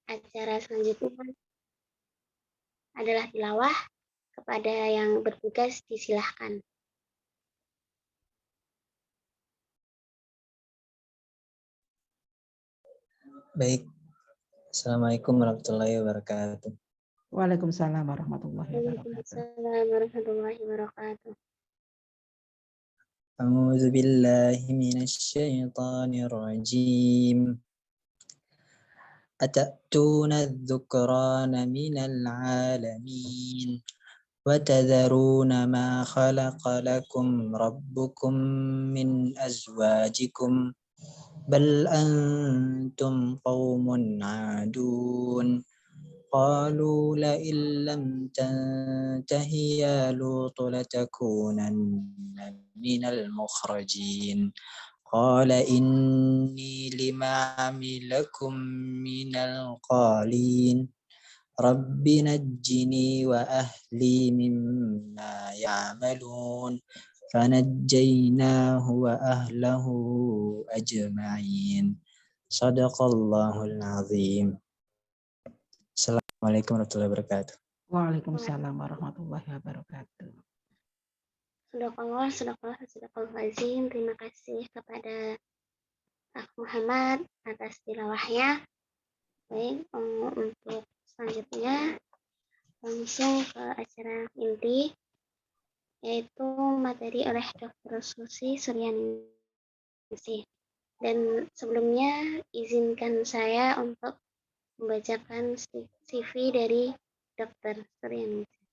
acara selanjutnya adalah tilawah. Kepada yang bertugas disilahkan. Baik. Assalamualaikum warahmatullahi wabarakatuh. Waalaikumsalam warahmatullahi wabarakatuh. Waalaikumsalam warahmatullahi wabarakatuh. A'udzu billahi minasyaitonir rajim. Atatuna adh-dhukrana minal 'alamin wa tadharuna ma khalaqa lakum rabbukum min azwajikum bal antum qaumun 'adun. قالوا لئن لم تنته يا لوط لتكونن من المخرجين قال إني لما عملكم من القالين رب نجني وأهلي مما يعملون فنجيناه وأهله أجمعين صدق الله العظيم. Assalamualaikum warahmatullahi wabarakatuh. Waalaikumsalam warahmatullahi wabarakatuh. Sadaqallahu azim. Terima kasih kepada Pak Muhammad atas tilawahnya. Baik, untuk selanjutnya langsung ke acara inti, yaitu materi oleh Dr. Susi Suryaningsih. Dan sebelumnya izinkan saya untuk membacakan CV dari Dr. Suryaningsih.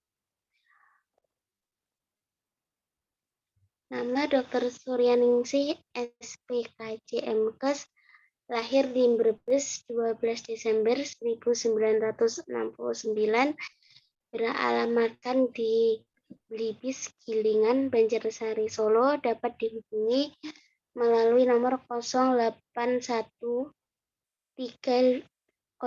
Nama Dr. Suryaningsih SPKJ MKes, lahir di Brebes 12 Desember 1969, beralamatkan di Belibis, Gilingan, Banjarsari, Solo, dapat dihubungi melalui nomor 081 325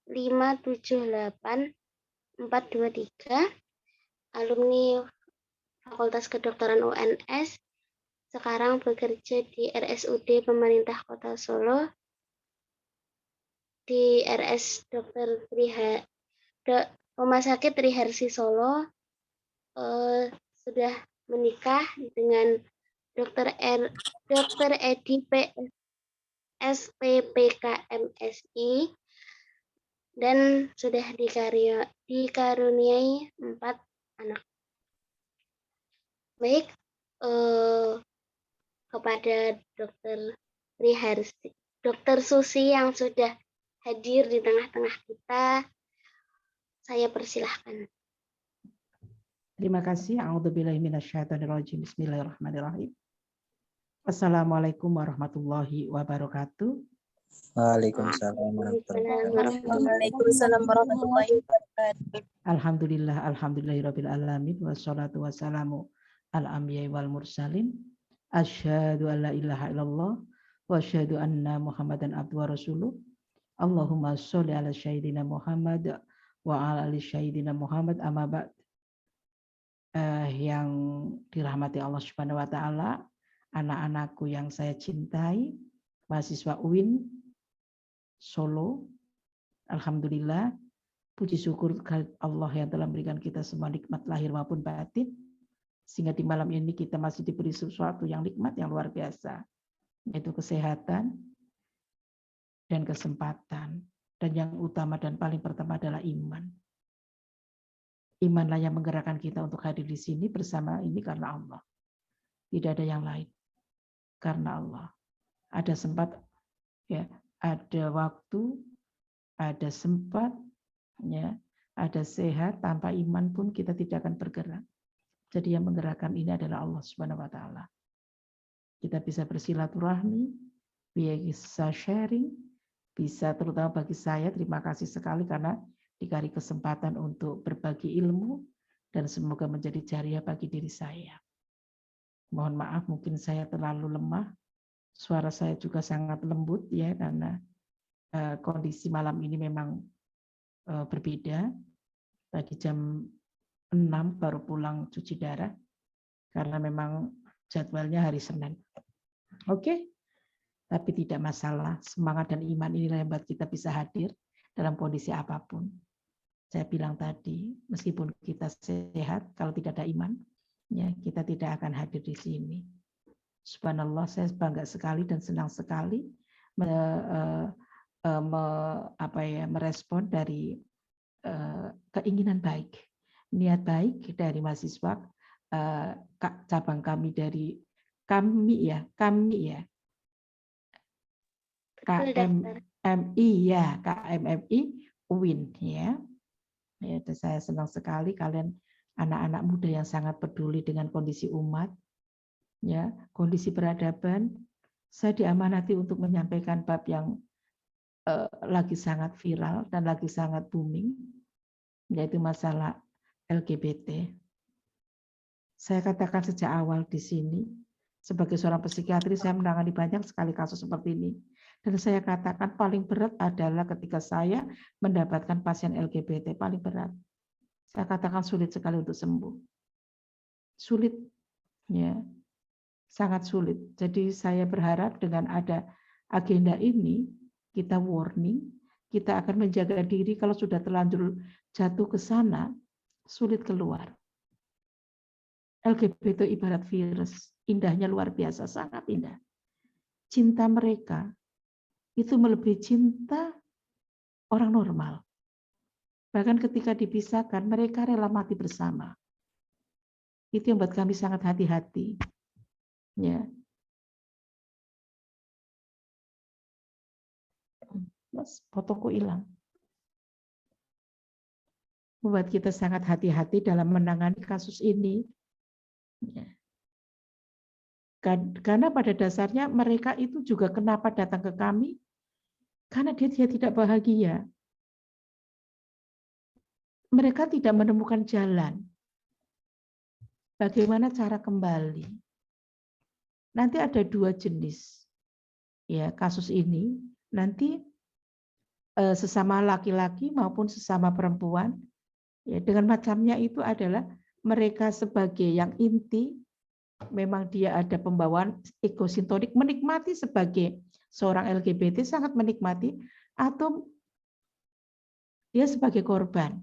578 423, alumni Fakultas Kedokteran UNS, sekarang bekerja di RSUD Pemerintah Kota Solo, di RS Rumah Sakit Triharsi Solo, sudah menikah dengan Dr. Edi SPPK MSI dan sudah dikaruniai 4 anak. Baik, kepada Dr. Susi yang sudah hadir di tengah-tengah kita, saya persilahkan. Terima kasih. A'udzubillahi minasyaitonirrajim. Bismillahirrahmanirrahim. Assalamualaikum warahmatullahi wabarakatuh. Waalaikumsalam warahmatullahi wabarakatuh. Alhamdulillahirabbil alamin wassalatu wassalamu al anbiya'i wal mursalin. Asyhadu an la ilaha illallah wa asyhadu anna Muhammadan abduhu wa rasuluh. Allahumma sholli ala sayyidina Muhammad wa ala ali sayyidina Muhammad, amma ba'd. Yang dirahmati Allah Subhanahu wa taala, anak-anakku yang saya cintai, mahasiswa UIN Solo, alhamdulillah, puji syukur Allah yang telah memberikan kita semua nikmat lahir maupun batin, sehingga di malam ini kita masih diberi sesuatu yang nikmat yang luar biasa, yaitu kesehatan dan kesempatan, dan yang utama dan paling pertama adalah iman. Imanlah yang menggerakkan kita untuk hadir di sini bersama ini karena Allah. Tidak ada yang lain. Karena Allah. Ada sempat, ya, ada waktu, ada sempat, ya, ada sehat. Tanpa iman pun kita tidak akan bergerak. Jadi yang menggerakkan ini adalah Allah Subhanahu wa taala. Kita bisa bersilaturahmi, bisa sharing, bisa, terutama bagi saya, terima kasih sekali karena dikasih kesempatan untuk berbagi ilmu dan semoga menjadi jariah bagi diri saya. Mohon maaf mungkin saya terlalu lemah, suara saya juga sangat lembut ya karena kondisi malam ini memang berbeda. Tadi jam 6 baru pulang cuci darah karena memang jadwalnya hari Senin. Oke. Tapi tidak masalah, semangat dan iman inilah yang membuat kita bisa hadir dalam kondisi apapun. Saya bilang tadi, meskipun kita sehat, kalau tidak ada iman, ya kita tidak akan hadir di sini. Subhanallah, saya bangga sekali dan senang sekali merespon dari keinginan baik, niat baik dari mahasiswa cabang kami dari KMMI UIN ya. Ya, saya senang sekali kalian anak-anak muda yang sangat peduli dengan kondisi umat, ya, kondisi peradaban. Saya diamanati untuk menyampaikan bab yang lagi sangat viral dan lagi sangat booming, yaitu masalah LGBT. Saya katakan sejak awal di sini, sebagai seorang psikiatri, saya menangani banyak sekali kasus seperti ini. Dan saya katakan paling berat adalah ketika saya mendapatkan pasien LGBT, paling berat. Saya katakan sulit sekali untuk sembuh. Sulit, ya, sangat sulit. Jadi saya berharap dengan ada agenda ini, kita warning, kita akan menjaga diri kalau sudah terlanjur jatuh ke sana, sulit keluar. LGBT ibarat virus, indahnya luar biasa, sangat indah. Cinta mereka itu melebihi cinta orang normal. Bahkan ketika dipisahkan, mereka rela mati bersama. Itu yang buat kami sangat hati-hati. Ya. Mas, fotoku hilang. Membuat kita sangat hati-hati dalam menangani kasus ini. Ya. Karena pada dasarnya mereka itu juga kenapa datang ke kami? Karena dia tidak bahagia. Mereka tidak menemukan jalan. Bagaimana cara kembali? Nanti ada dua jenis ya kasus ini. Nanti sesama laki-laki maupun sesama perempuan. Ya, dengan macamnya itu adalah mereka sebagai yang inti, memang dia ada pembawaan ekosintonik, menikmati sebagai seorang LGBT, sangat menikmati, atau dia sebagai korban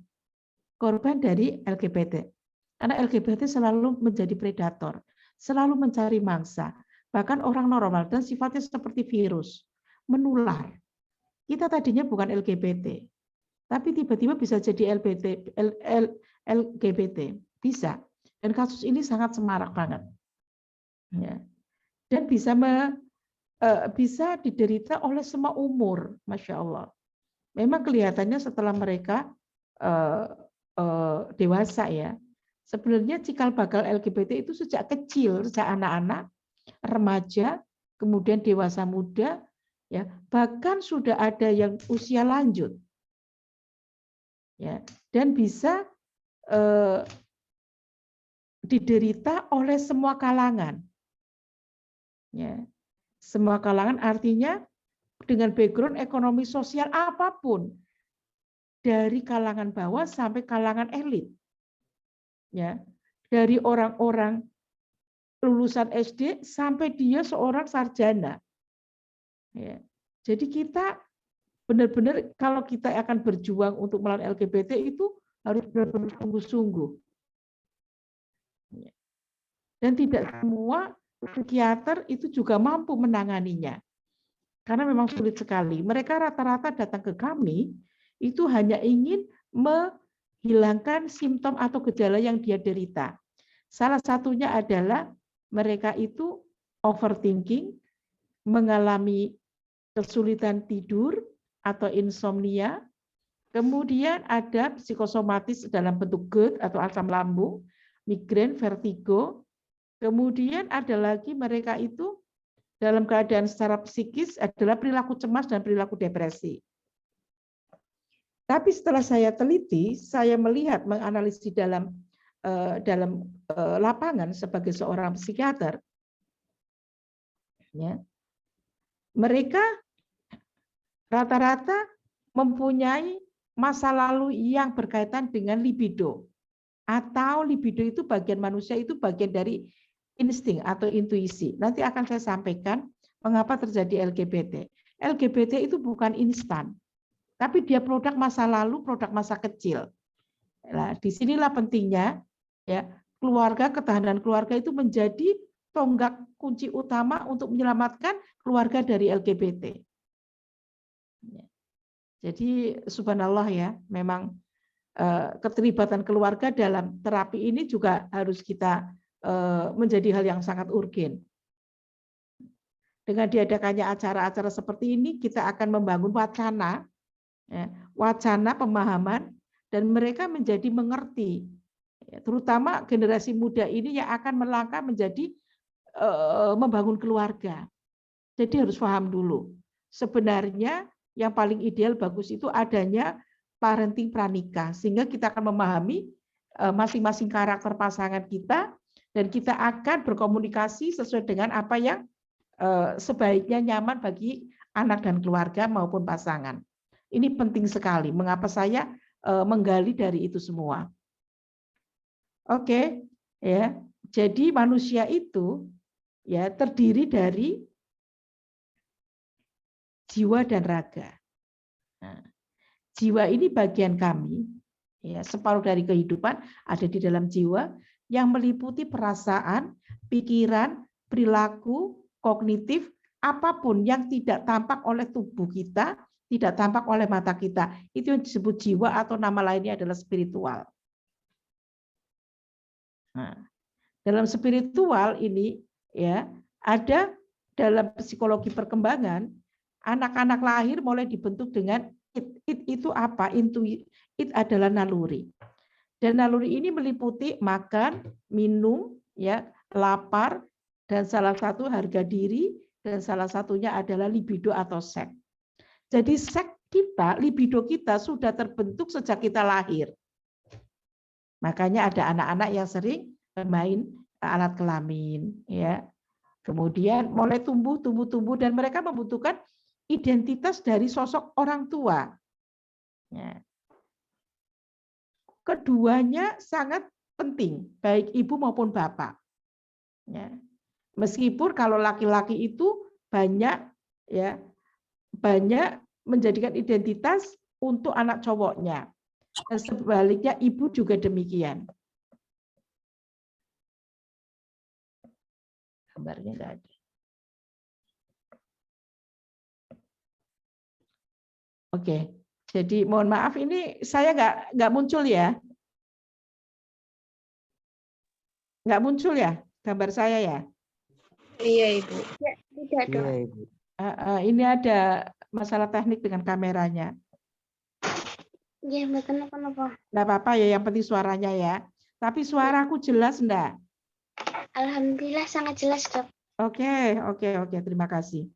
dari LGBT. Karena LGBT selalu menjadi predator, selalu mencari mangsa, bahkan orang normal dan sifatnya seperti virus, menular. Kita tadinya bukan LGBT, tapi tiba-tiba bisa jadi LGBT, bisa. Dan kasus ini sangat semarak banget. Ya. Dan bisa diderita oleh semua umur, Masya Allah. Memang kelihatannya setelah mereka dewasa ya. Sebenarnya cikal bakal LGBT itu sejak kecil, sejak anak-anak, remaja, kemudian dewasa muda, ya, bahkan sudah ada yang usia lanjut, ya, dan bisa diderita oleh semua kalangan, ya, semua kalangan artinya dengan background ekonomi sosial apapun, dari kalangan bawah sampai kalangan elit. Ya, dari orang-orang lulusan SD sampai dia seorang sarjana. Ya. Jadi kita benar-benar kalau kita akan berjuang untuk melawan LGBT itu harus benar-benar sungguh-sungguh. Ya. Dan tidak semua psikiater itu juga mampu menanganinya. Karena memang sulit sekali. Mereka rata-rata datang ke kami itu hanya ingin menghilangkan simptom atau gejala yang dia derita. Salah satunya adalah mereka itu overthinking, mengalami kesulitan tidur atau insomnia, kemudian ada psikosomatis dalam bentuk GERD atau asam lambung, migrain, vertigo, kemudian ada lagi mereka itu dalam keadaan secara psikis adalah perilaku cemas dan perilaku depresi. Tapi setelah saya teliti, saya melihat, menganalisis dalam lapangan sebagai seorang psikiater, ya, mereka rata-rata mempunyai masa lalu yang berkaitan dengan libido, atau libido itu bagian manusia itu bagian dari insting atau intuisi. Nanti akan saya sampaikan Mengapa terjadi LGBT? LGBT itu bukan instan, tapi dia produk masa lalu, produk masa kecil. Nah, disinilah pentingnya ya keluarga, ketahanan keluarga itu menjadi tonggak kunci utama untuk menyelamatkan keluarga dari LGBT. Jadi subhanallah ya, memang keterlibatan keluarga dalam terapi ini juga harus kita menjadi hal yang sangat urgen. Dengan diadakannya acara-acara seperti ini, kita akan membangun wacana, ya, wacana pemahaman, dan mereka menjadi mengerti. Terutama generasi muda ini yang akan melangkah menjadi membangun keluarga. Jadi harus paham dulu. Sebenarnya yang paling ideal bagus itu adanya parenting pranikah, sehingga kita akan memahami masing-masing karakter pasangan kita, dan kita akan berkomunikasi sesuai dengan apa yang sebaiknya nyaman bagi anak dan keluarga maupun pasangan. Ini penting sekali. Mengapa saya menggali dari itu semua? Oke, ya. Jadi manusia itu ya terdiri dari jiwa dan raga. Nah, jiwa ini bagian kami, ya, separuh dari kehidupan ada di dalam jiwa yang meliputi perasaan, pikiran, perilaku, kognitif, apapun yang tidak tampak oleh tubuh kita, tidak tampak oleh mata kita. Itu yang disebut jiwa atau nama lainnya adalah spiritual. Nah, dalam spiritual ini ya ada dalam psikologi perkembangan, anak-anak lahir mulai dibentuk dengan it itu apa? It adalah naluri. Dan naluri ini meliputi makan, minum, ya, lapar, dan salah satu harga diri, dan salah satunya adalah libido atau seks. Jadi seks kita, libido kita sudah terbentuk sejak kita lahir. Makanya ada anak-anak yang sering bermain alat kelamin, ya. Kemudian mulai tumbuh, dan mereka membutuhkan identitas dari sosok orang tua. Ya. Keduanya sangat penting, baik ibu maupun bapak. Ya. Meskipun kalau laki-laki itu banyak menjadikan identitas untuk anak cowoknya, dan sebaliknya ibu juga demikian. Gambarnya nggak ada. Oke, jadi mohon maaf ini saya nggak muncul ya, nggak muncul ya gambar saya ya. Iya, Ibu. Ya, tidak Iya, dong. Ibu. Ini ada masalah teknik dengan kameranya. Ya, kenapa? Nggak apa-apa ya, yang penting suaranya ya. Tapi suaraku jelas enggak? Alhamdulillah sangat jelas, Dok. Oke, terima kasih.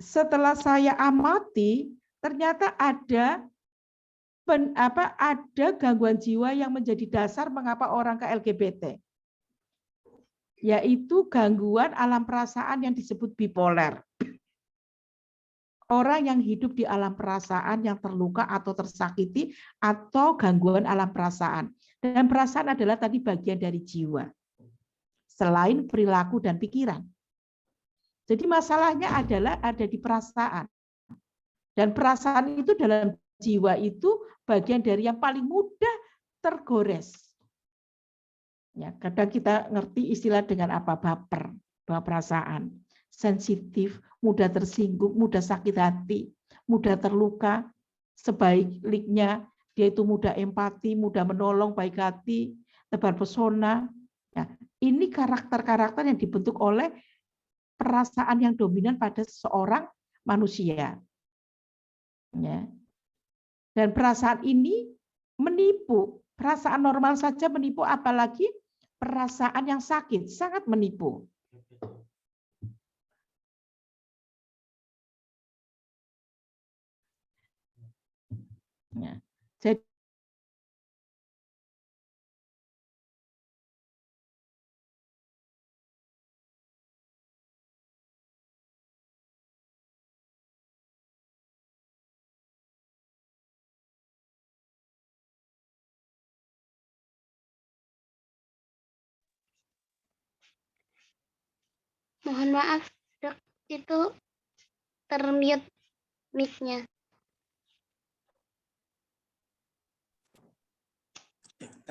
Setelah saya amati, ternyata ada gangguan jiwa yang menjadi dasar mengapa orang ke LGBT. Yaitu gangguan alam perasaan yang disebut bipolar. Orang yang hidup di alam perasaan yang terluka atau tersakiti atau gangguan alam perasaan. Dan perasaan adalah tadi bagian dari jiwa. Selain perilaku dan pikiran. Jadi masalahnya adalah ada di perasaan. Dan perasaan itu dalam jiwa itu bagian dari yang paling mudah tergores. Ya, kadang kita ngerti istilah dengan apa? Baper, perasaan. Sensitif, mudah tersinggung, mudah sakit hati, mudah terluka. Sebaliknya, dia itu mudah empati, mudah menolong, baik hati, tebar pesona. Ya, ini karakter-karakter yang dibentuk oleh perasaan yang dominan pada seorang manusia. Ya. Dan perasaan ini menipu. Perasaan normal saja menipu, apalagi perasaan yang sakit, sangat menipu. Ya. Jadi Mohon maaf, Dok, itu termute mic-nya.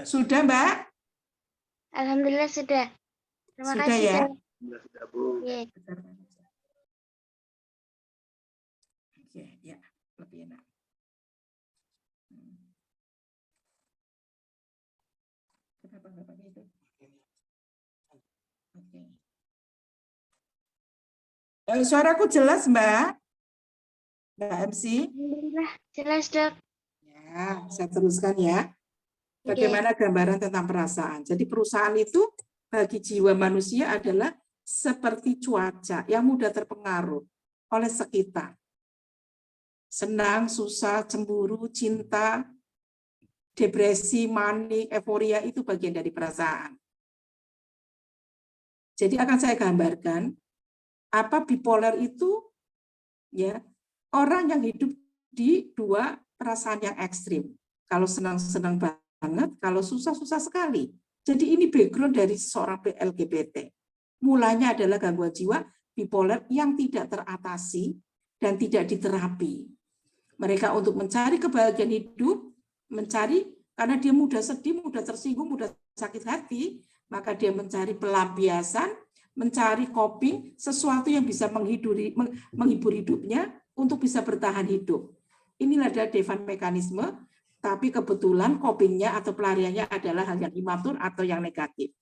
Sudah, Mbak? Alhamdulillah sudah. Terima Sudah kasih, ya? Dok. Iya. Oke, ya, lebih enak. Kenapa nggak pakai itu? Oke. Suaraku jelas, Mbak? Mbak MC? Alhamdulillah, jelas, Dok. Ya, saya teruskan ya. Oke. Bagaimana gambaran tentang perasaan? Jadi perusahaan itu bagi jiwa manusia adalah seperti cuaca yang mudah terpengaruh oleh sekitar. Senang, susah, cemburu, cinta, depresi, manik, euforia itu bagian dari perasaan. Jadi akan saya gambarkan apa bipolar itu, ya, orang yang hidup di dua perasaan yang ekstrim. Kalau senang-senang banget, kalau susah-susah sekali. Jadi ini background dari seorang LGBT. Mulanya adalah gangguan jiwa bipolar yang tidak teratasi dan tidak diterapi. Mereka untuk mencari kebahagiaan hidup, mencari, karena dia mudah sedih, mudah tersinggung, mudah sakit hati, maka dia mencari pelampiasan, mencari coping, sesuatu yang bisa menghibur hidupnya untuk bisa bertahan hidup. Inilah ada defense mekanisme, tapi kebetulan copingnya atau pelariannya adalah hal yang imatur atau yang negatif.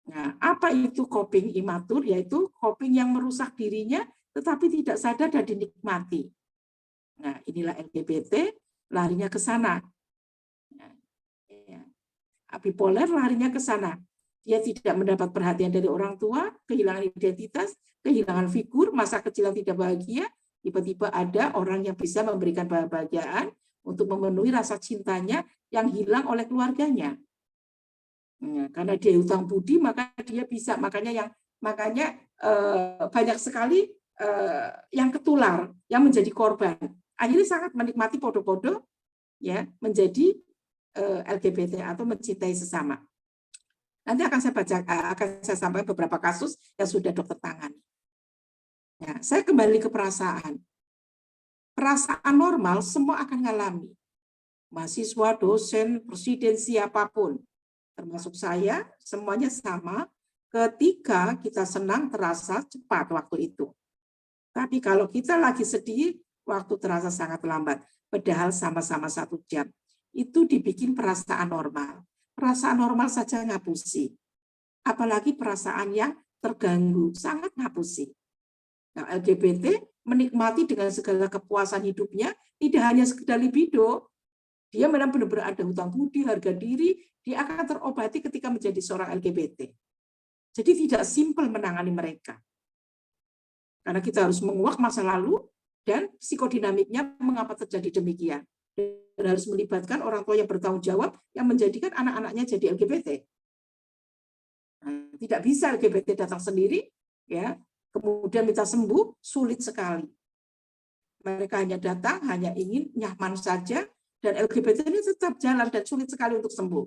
Nah, apa itu coping imatur? Yaitu coping yang merusak dirinya, tetapi tidak sadar dan dinikmati. Nah, inilah LGBT, larinya ke sana. Bipolar larinya ke sana. Dia tidak mendapat perhatian dari orang tua, kehilangan identitas, kehilangan figur, masa kecil yang tidak bahagia, tiba-tiba ada orang yang bisa memberikan kebahagiaan untuk memenuhi rasa cintanya yang hilang oleh keluarganya. Nah, karena dia hutang budi, maka dia bisa, makanya banyak sekali yang ketular, yang menjadi korban. Akhirnya sangat menikmati podo-podo, ya, menjadi LGBT atau mencintai sesama. Nanti akan saya sampaikan beberapa kasus yang sudah dokter tangani. Ya, saya kembali ke perasaan. Perasaan normal semua akan mengalami. Mahasiswa, dosen, presiden, siapapun, termasuk saya, semuanya sama. Ketika kita senang terasa cepat waktu itu. Tapi kalau kita lagi sedih, waktu terasa sangat lambat. Padahal sama-sama 1 jam. Itu dibikin perasaan normal. Perasaan normal saja ngapusi. Apalagi perasaan yang terganggu, sangat ngapusi. Nah, LGBT menikmati dengan segala kepuasan hidupnya, tidak hanya sekedar libido. Dia memang benar-benar ada hutang budi, harga diri, dia akan terobati ketika menjadi seorang LGBT. Jadi tidak simpel menangani mereka. Karena kita harus menguak masa lalu dan psikodinamiknya mengapa terjadi demikian. Dan harus melibatkan orang tua yang bertanggung jawab yang menjadikan anak-anaknya jadi LGBT. Nah, tidak bisa LGBT datang sendiri, ya, kemudian minta sembuh, sulit sekali. Mereka hanya datang, hanya ingin nyaman saja, dan LGBT ini tetap jalan dan sulit sekali untuk sembuh.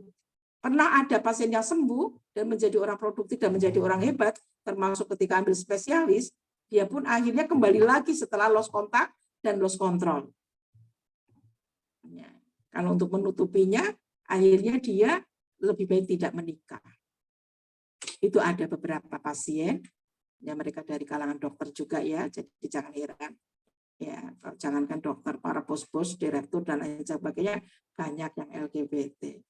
Pernah ada pasien yang sembuh dan menjadi orang produktif dan menjadi orang hebat, termasuk ketika ambil spesialis, dia pun akhirnya kembali lagi setelah lost kontak dan lost control. Ya, kalau untuk menutupinya, akhirnya dia lebih baik tidak menikah. Itu ada beberapa pasien, ya mereka dari kalangan dokter juga ya, jadi jangan heran. Ya, jangankan dokter, para bos-bos, direktur dan lain sebagainya banyak yang LGBT.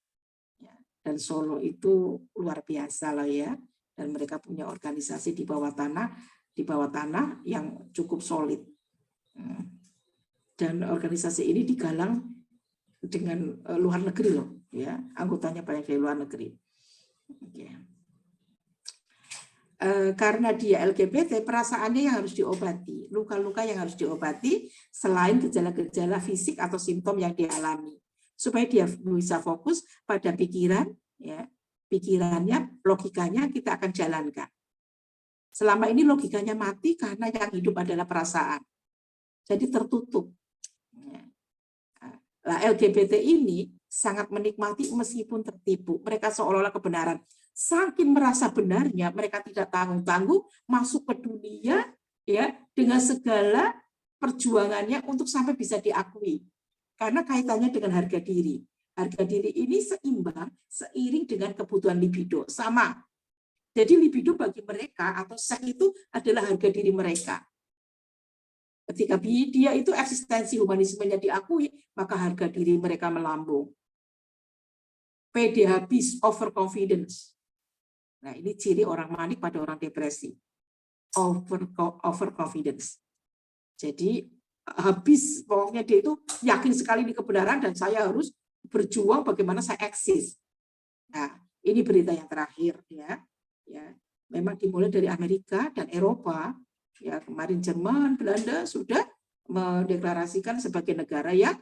Ya, dan Solo itu luar biasa lah ya, dan mereka punya organisasi di bawah tanah yang cukup solid. Dan organisasi ini digalang dengan luar negeri loh, ya, anggotanya banyak dari luar negeri. Okay. Karena dia LGBT, perasaannya yang harus diobati, luka-luka yang harus diobati, selain gejala-gejala fisik atau simptom yang dialami, supaya dia bisa fokus pada pikiran, ya, pikirannya, logikanya kita akan jalankan. Selama ini logikanya mati karena yang hidup adalah perasaan, jadi tertutup. Nah, LGBT ini sangat menikmati meskipun tertipu. Mereka seolah-olah kebenaran. Saking merasa benarnya, mereka tidak tanggung-tanggung masuk ke dunia ya dengan segala perjuangannya untuk sampai bisa diakui. Karena kaitannya dengan harga diri. Harga diri ini seimbang, seiring dengan kebutuhan libido. Sama. Jadi libido bagi mereka atau seks itu adalah harga diri mereka. Ketika dia itu eksistensi humanismenya diakui, maka harga diri mereka melambung. Pede habis, overconfidence. Nah, ini ciri orang manik pada orang depresi. Overconfidence. Jadi habis, pokoknya dia itu yakin sekali di kebenaran dan saya harus berjuang bagaimana saya eksis. Nah, ini berita yang terakhir ya. Memang dimulai dari Amerika dan Eropa. Ya, kemarin Jerman, Belanda sudah mendeklarasikan sebagai negara yang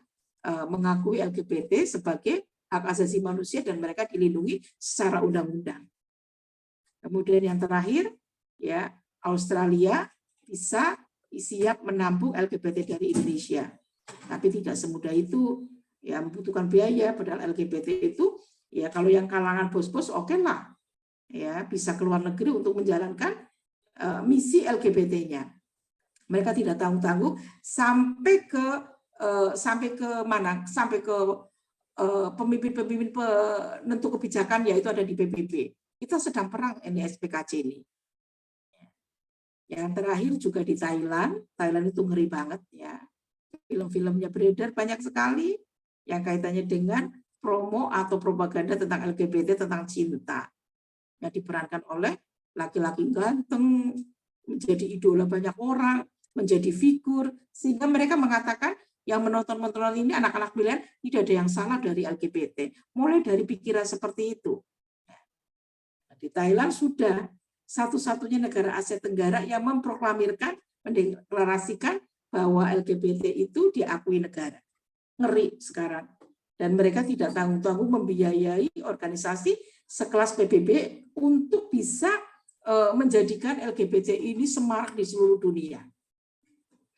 mengakui LGBT sebagai hak asasi manusia dan mereka dilindungi secara undang-undang. Kemudian yang terakhir, ya Australia bisa siap menampung LGBT dari Indonesia. Tapi tidak semudah itu, ya membutuhkan biaya. Padahal LGBT itu, ya kalau yang kalangan bos-bos oke lah, ya bisa keluar negeri untuk menjalankan misi LGBT-nya. Mereka tidak tanggung-tanggung sampai ke mana? Sampai ke pemimpin-pemimpin penentu kebijakan, yaitu ada di PBB. Kita sedang perang ini SPKC ini. Yang terakhir juga di Thailand. Thailand itu ngeri banget ya. Film-filmnya beredar banyak sekali yang kaitannya dengan promo atau propaganda tentang LGBT, tentang cinta. Yang diperankan oleh laki-laki ganteng, menjadi idola banyak orang, menjadi figur, sehingga mereka mengatakan yang menonton ini anak-anak milenial tidak ada yang salah dari LGBT. Mulai dari pikiran seperti itu. Di Thailand sudah satu-satunya negara Asia Tenggara yang memproklamirkan, mendeklarasikan bahwa LGBT itu diakui negara. Ngeri sekarang. Dan mereka tidak tanggung-tanggung membiayai organisasi sekelas PBB untuk bisa menjadikan LGBT ini semarak di seluruh dunia.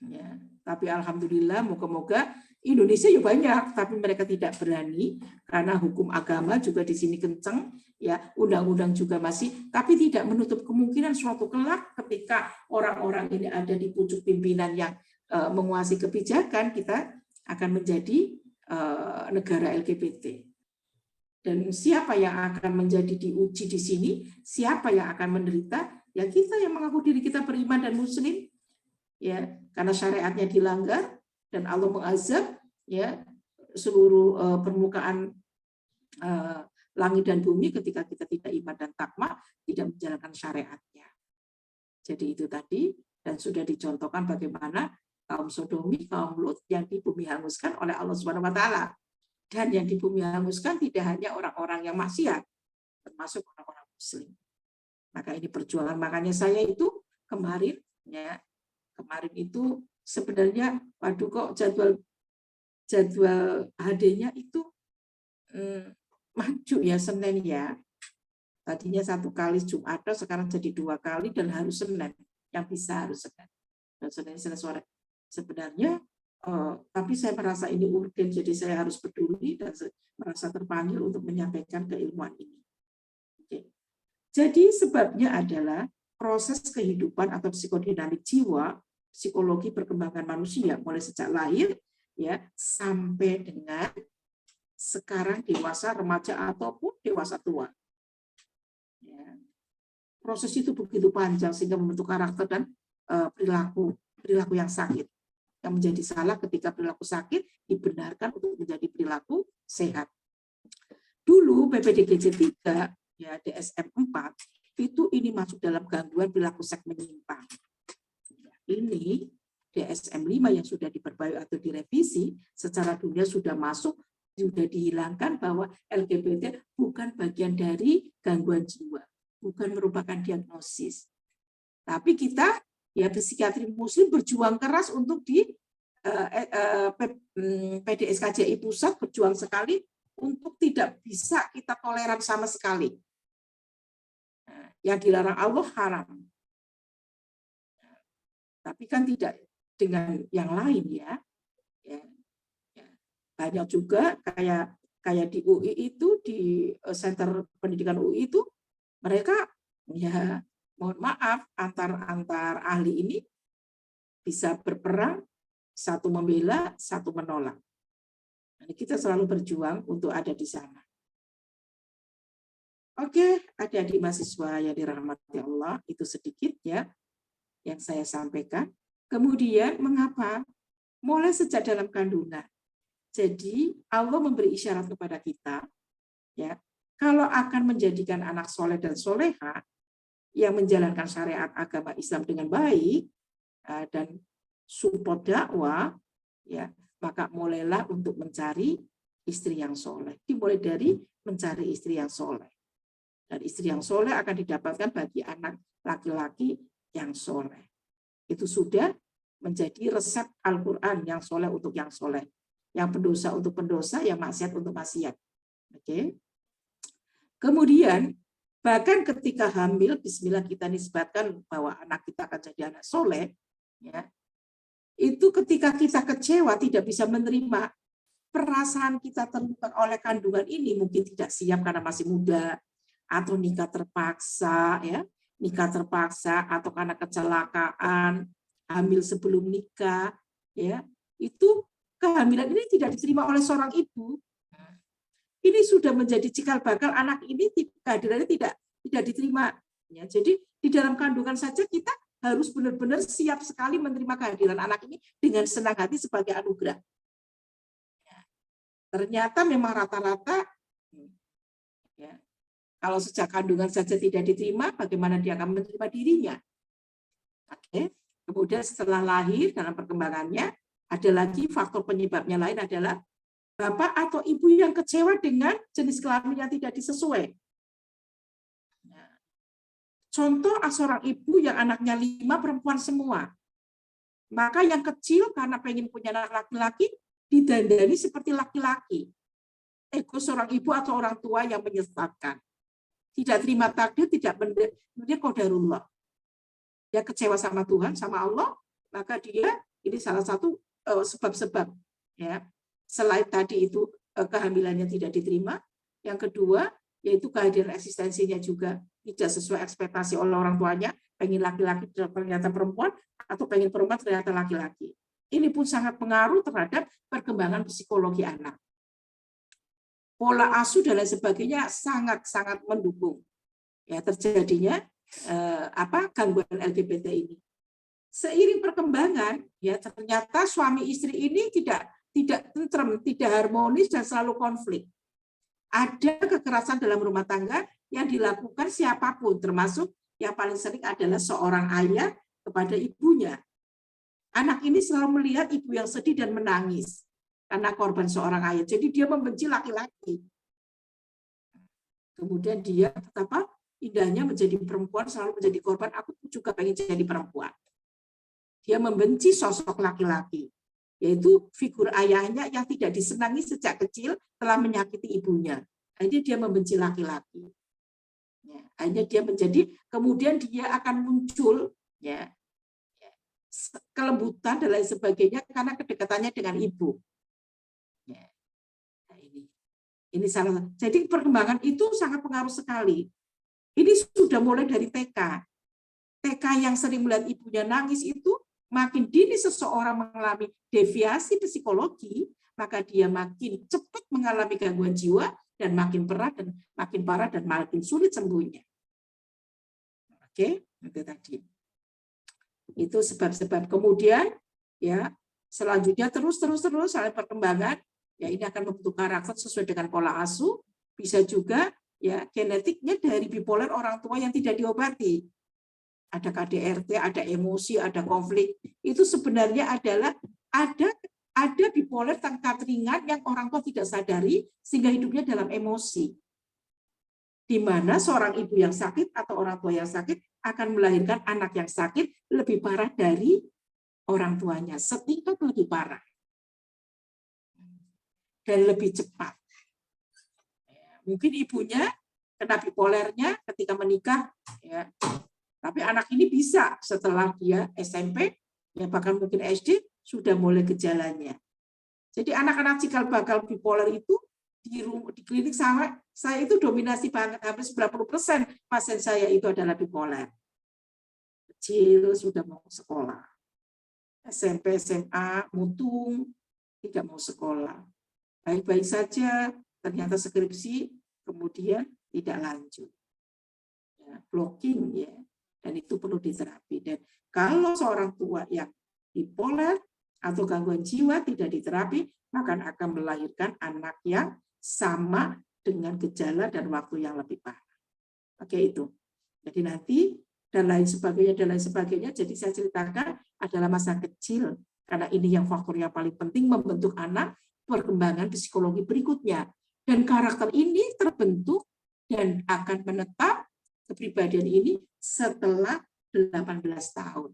Ya, tapi alhamdulillah, moga-moga Indonesia ya banyak, tapi mereka tidak berani karena hukum agama juga di sini kenceng, ya undang-undang juga masih, tapi tidak menutup kemungkinan suatu kelak ketika orang-orang ini ada di pucuk pimpinan yang menguasai kebijakan, kita akan menjadi negara LGBT. Dan siapa yang akan menjadi diuji di sini? Siapa yang akan menderita? Ya kita yang mengaku diri kita beriman dan muslim, ya karena syariatnya dilanggar dan Allah mengazab ya seluruh permukaan langit dan bumi ketika kita tidak iman dan takwa, tidak menjalankan syariatnya. Jadi itu tadi, dan sudah dicontohkan bagaimana kaum Sodomi, kaum Lut yang di bumi hanguskan oleh Allah Subhanahu wa taala. Dan yang di bumi hanguskan tidak hanya orang-orang yang maksiat, termasuk orang-orang muslim. Maka ini perjuangan, makanya saya itu kemarin itu sebenarnya waduh kok jadwal HD-nya itu maju ya Senin ya. Tadinya 1 kali Jumat, sekarang jadi 2 kali dan harus Senin. Yang bisa harus Senin. Dan Senin sore. Sebenarnya tapi saya merasa ini urgen, jadi saya harus peduli dan merasa terpanggil untuk menyampaikan keilmuan ini. Oke. Jadi sebabnya adalah proses kehidupan atau psikodinamik jiwa, psikologi perkembangan manusia mulai sejak lahir ya sampai dengan sekarang dewasa, remaja ataupun dewasa tua. Ya. Proses itu begitu panjang sehingga membentuk karakter dan perilaku yang sakit. Yang menjadi salah ketika perilaku sakit dibenarkan untuk menjadi perilaku sehat. Dulu PPDGJ 3 ya DSM 4 itu ini masuk dalam gangguan perilaku seks menyimpang. Ini DSM 5 yang sudah diperbarui atau direvisi secara dunia sudah masuk, sudah dihilangkan bahwa LGBT bukan bagian dari gangguan jiwa, bukan merupakan diagnosis. Tapi kita ya psikiatri muslim berjuang keras untuk di PDSKJI pusat berjuang sekali untuk tidak bisa kita toleran sama sekali. Yang dilarang Allah haram. Tapi kan tidak dengan yang lain ya. Banyak juga kayak kayak di UI itu, di Center Pendidikan UI itu, mereka ya mohon maaf antar ahli ini bisa berperang, satu membela, satu menolak. Nah, kita selalu berjuang untuk ada di sana. Oke, adik-adik mahasiswa yang dirahmati Allah, itu sedikit ya yang saya sampaikan. Kemudian mengapa? Mulai sejak dalam kandungan. Jadi Allah memberi isyarat kepada kita, ya, kalau akan menjadikan anak soleh dan soleha yang menjalankan syariat agama Islam dengan baik dan support dakwah, ya, maka mulailah untuk mencari istri yang soleh. Dimulai dari mencari istri yang soleh. Dan istri yang soleh akan didapatkan bagi anak laki-laki yang soleh. Itu sudah menjadi resep Al-Quran, yang soleh untuk yang soleh. Yang pendosa untuk pendosa, yang maksiat untuk maksiat. Oke. Kemudian, bahkan ketika hamil, bismillah kita nisbatkan bahwa anak kita akan jadi anak soleh, ya, itu ketika kita kecewa, tidak bisa menerima perasaan kita terluka oleh kandungan ini, mungkin tidak siap karena masih muda, atau nikah terpaksa, ya, nikah terpaksa, atau karena kecelakaan, hamil sebelum nikah, ya, itu kehamilan ini tidak diterima oleh seorang ibu. Ini sudah menjadi cikal bakal anak ini kehadirannya tidak diterima. Ya, jadi di dalam kandungan saja kita harus benar-benar siap sekali menerima kehadiran anak ini dengan senang hati sebagai anugerah. Ya, ternyata memang rata-rata, ya, kalau sejak kandungan saja tidak diterima, bagaimana dia akan menerima dirinya? Oke. Kemudian setelah lahir dalam perkembangannya, ada lagi faktor penyebabnya lain adalah bapak atau ibu yang kecewa dengan jenis kelamin yang tidak disesuai. Contoh seorang ibu yang anaknya 5 perempuan semua. Maka yang kecil karena pengen punya anak laki-laki, didandani seperti laki-laki. Ego seorang ibu atau orang tua yang menyesatkan. Tidak terima takdir, tidak mendengar qadarullah. Dia kecewa sama Tuhan, sama Allah, maka dia, ini salah satu sebab-sebab, ya. Selain tadi itu kehamilannya tidak diterima, yang kedua yaitu kehadiran eksistensinya juga tidak sesuai ekspektasi oleh orang tuanya, pengen laki-laki ternyata perempuan, atau pengen perempuan ternyata laki-laki. Ini pun sangat pengaruh terhadap perkembangan psikologi anak. Pola asuh dan lain sebagainya sangat-sangat mendukung ya terjadinya gangguan LGBT ini. Seiring perkembangan, ya ternyata suami istri ini tidak tentrem, tidak harmonis dan selalu konflik. Ada kekerasan dalam rumah tangga yang dilakukan siapapun, termasuk yang paling sering adalah seorang ayah kepada ibunya. Anak ini selalu melihat ibu yang sedih dan menangis karena korban seorang ayah. Jadi dia membenci laki-laki. Kemudian dia betapa indahnya menjadi perempuan, selalu menjadi korban. Aku juga pengen jadi perempuan. Dia membenci sosok laki-laki, yaitu figur ayahnya yang tidak disenangi sejak kecil telah menyakiti ibunya. Akhirnya dia membenci laki-laki. Ya, akhirnya dia menjadi, kemudian dia akan muncul ya kelembutan dan lain sebagainya karena kedekatannya dengan ibu. Ya. Nah, ini salah. Jadi perkembangan itu sangat pengaruh sekali. Ini sudah mulai dari TK. TK yang sering melihat ibunya nangis itu, makin dini seseorang mengalami deviasi psikologi, maka dia makin cepat mengalami gangguan jiwa dan makin parah dan makin sulit sembuhnya. Oke, itu tadi. Itu sebab-sebab. Kemudian ya selanjutnya terus sampai perkembangan ya ini akan membentuk karakter sesuai dengan pola asuh, bisa juga ya genetiknya dari bipolar orang tua yang tidak diobati. Ada KDRT, ada emosi, ada konflik. Itu sebenarnya adalah ada bipolar tingkat ringan yang orang tua tidak sadari sehingga hidupnya dalam emosi. Di mana seorang ibu yang sakit atau orang tua yang sakit akan melahirkan anak yang sakit lebih parah dari orang tuanya, setingkat lebih parah dan lebih cepat. Mungkin ibunya kena bipolernya ketika menikah, ya. Tapi anak ini bisa setelah dia SMP, ya bahkan mungkin SD sudah mulai gejalanya. Jadi anak-anak cikal bakal bipolar itu di klinik saya itu dominasi banget, hampir 90% pasien saya itu adalah bipolar. Kecil sudah mau sekolah. SMP, SMA, mutung, tidak mau sekolah. Baik-baik saja, ternyata skripsi, kemudian tidak lanjut. Ya, blocking ya, dan itu perlu diterapi. Dan kalau seorang tua yang bipolar atau gangguan jiwa tidak diterapi, maka akan melahirkan anak yang sama dengan gejala dan waktu yang lebih parah. Oke, itu. Jadi nanti dan lain sebagainya. Jadi saya ceritakan adalah masa kecil, karena ini yang faktor yang paling penting membentuk anak perkembangan psikologi berikutnya. Dan karakter ini terbentuk dan akan menetap kepribadian ini setelah 18 tahun.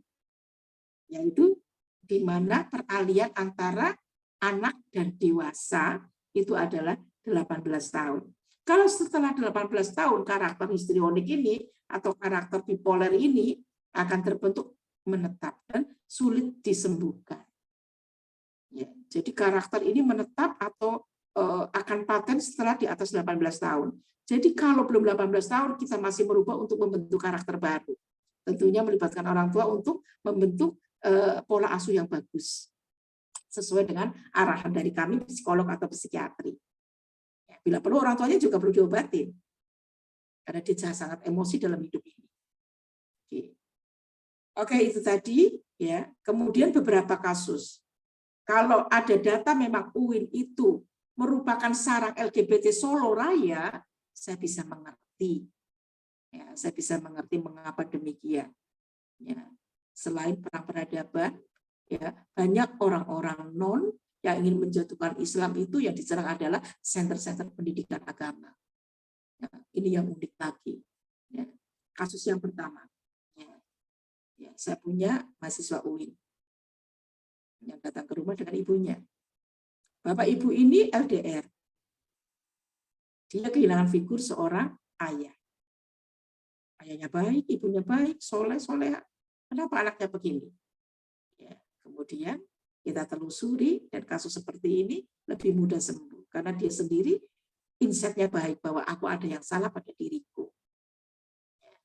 Yaitu di mana peralihan antara anak dan dewasa itu adalah 18 tahun. Kalau setelah 18 tahun karakter histrionik ini atau karakter bipolar ini akan terbentuk, menetap dan sulit disembuhkan. Ya, jadi karakter ini menetap atau akan paten setelah di atas 18 tahun. Jadi kalau belum 18 tahun kita masih merubah untuk membentuk karakter baru. Tentunya melibatkan orang tua untuk membentuk pola asuh yang bagus sesuai dengan arahan dari kami psikolog atau psikiatri. Ya, bila perlu orang tuanya juga perlu diobatin karena dia sangat emosi dalam hidup ini. Oke, itu tadi ya. Kemudian beberapa kasus. Kalau ada data memang UIN itu merupakan sarang LGBT Solo Raya, saya bisa mengerti. Ya, saya bisa mengerti mengapa demikian. Ya, selain perang peradaban, ya, banyak orang-orang non yang ingin menjatuhkan Islam itu yang diserang adalah center-center pendidikan agama. Ya, ini yang unik lagi. Ya, kasus yang pertama, ya, saya punya mahasiswa UIN yang datang ke rumah dengan ibunya. Bapak ibu ini LDR. Dia kehilangan figur seorang ayah. Ayahnya baik, ibunya baik, soleh-soleha. Kenapa anaknya begini? Ya, kemudian kita telusuri dan kasus seperti ini lebih mudah sembuh karena dia sendiri insight-nya baik bahwa aku ada yang salah pada diriku. Ya.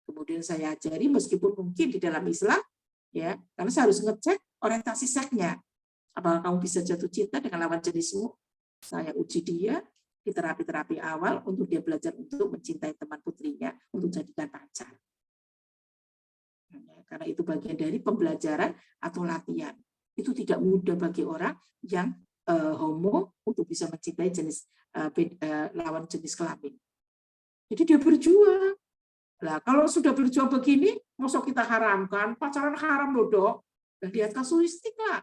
Kemudian saya ajari meskipun mungkin di dalam Islam ya, karena saya harus ngecek orientasi seksnya. Apakah kamu bisa jatuh cinta dengan lawan jenismu? Saya uji dia di terapi-terapi awal untuk dia belajar untuk mencintai teman putrinya untuk jadikan pacar. Karena itu bagian dari pembelajaran atau latihan. Itu tidak mudah bagi orang yang homo untuk bisa mencintai jenis lawan jenis kelamin. Jadi dia berjuang. Nah, kalau sudah berjuang begini, masa kita haramkan? Pacaran haram loh, Dok. Dan lihat kasuistik lah.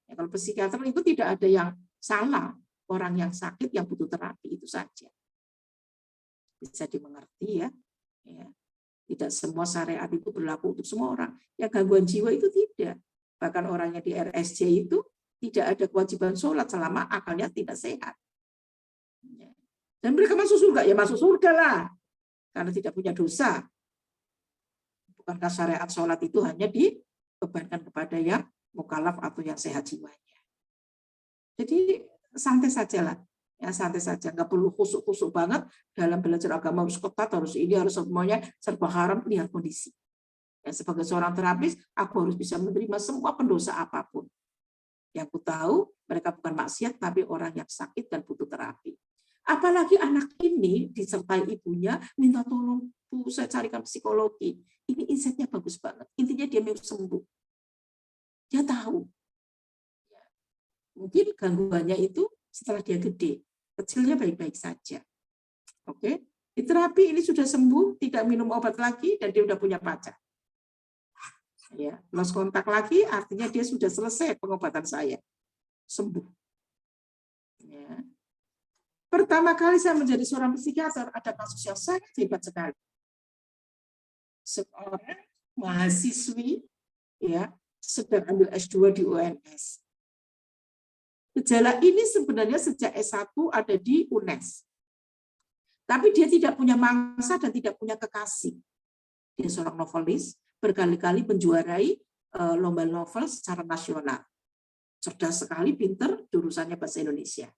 Ya, kalau psikiater itu tidak ada yang salah. Orang yang sakit yang butuh terapi itu saja. Bisa dimengerti ya. Ya. Tidak semua syariat itu berlaku untuk semua orang. Yang gangguan jiwa itu tidak. Bahkan orangnya di RSJ itu tidak ada kewajiban sholat selama akalnya tidak sehat. Dan mereka masuk surga, ya masuk surga lah. Karena tidak punya dosa. Bukankah syariat sholat itu hanya dibebankan kepada yang mukallaf atau yang sehat jiwanya. Jadi santai saja lah. Ya, santai saja, nggak perlu kusuk-kusuk banget dalam belajar agama, harus ketat, harus ini, harus semuanya serba haram, lihat kondisi. Ya, sebagai seorang terapis, aku harus bisa menerima semua pendosa apapun. Yang aku tahu, mereka bukan maksiat, tapi orang yang sakit dan butuh terapi. Apalagi anak ini disertai ibunya, minta tolong, Bu, saya carikan psikologi. Ini insight-nya bagus banget. Intinya dia mau sembuh. Dia tahu. Mungkin gangguannya itu setelah dia gede, kecilnya baik-baik saja. Oke, di terapi ini sudah sembuh, tidak minum obat lagi, dan dia sudah punya pacar. Ya, lost kontak lagi, artinya dia sudah selesai pengobatan saya, sembuh. Ya. Pertama kali saya menjadi seorang psikiater, ada kasus yang sangat hebat sekali. Seorang mahasiswi, ya, sedang ambil S2 di UNS. Gejala ini sebenarnya sejak S1 ada di UNES. Tapi dia tidak punya mangsa dan tidak punya kekasih. Dia seorang novelis, berkali-kali menjuarai lomba novel secara nasional. Cerdas sekali, pinter, jurusannya bahasa Indonesia.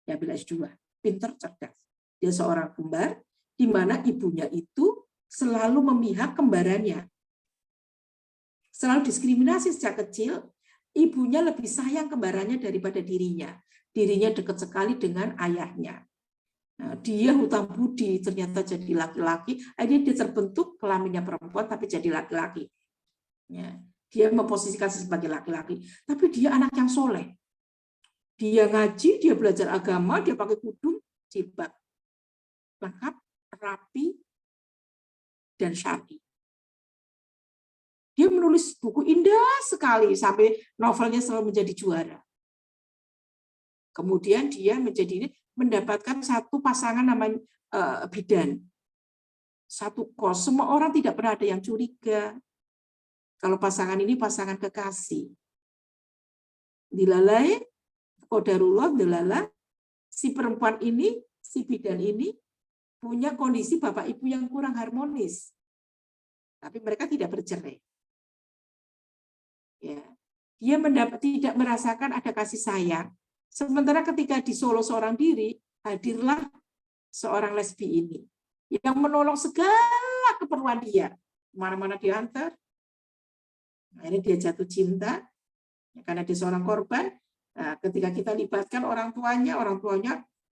Ya, ambil S2. Pinter, cerdas. Dia seorang kembar, di mana ibunya itu selalu memihak kembarannya. Selalu diskriminasi sejak kecil, ibunya lebih sayang kembarannya daripada dirinya. Dirinya dekat sekali dengan ayahnya. Nah, dia hutang budi, ternyata jadi laki-laki, akhirnya dia terbentuk kelaminnya perempuan tapi jadi laki-laki. Ya, dia memposisikan sebagai laki-laki, tapi dia anak yang soleh. Dia ngaji, dia belajar agama, dia pakai kudung, jilbab, lengkap, rapi, dan syar'i. Dia menulis buku indah sekali sampai novelnya selalu menjadi juara. Kemudian dia mendapatkan satu pasangan namanya bidan. Satu kos, semua orang tidak pernah ada yang curiga. Kalau pasangan ini pasangan kekasih. Dilalai, qadarullah, dilala, si perempuan ini, si bidan ini punya kondisi bapak ibu yang kurang harmonis. Tapi mereka tidak bercerai. Ya. Dia tidak merasakan ada kasih sayang. Sementara ketika di Solo seorang diri, hadirlah seorang lesbi ini yang menolong segala keperluan dia. Mana-mana diantar. Akhirnya dia jatuh cinta karena dia seorang korban. Nah, ketika kita libatkan orang tuanya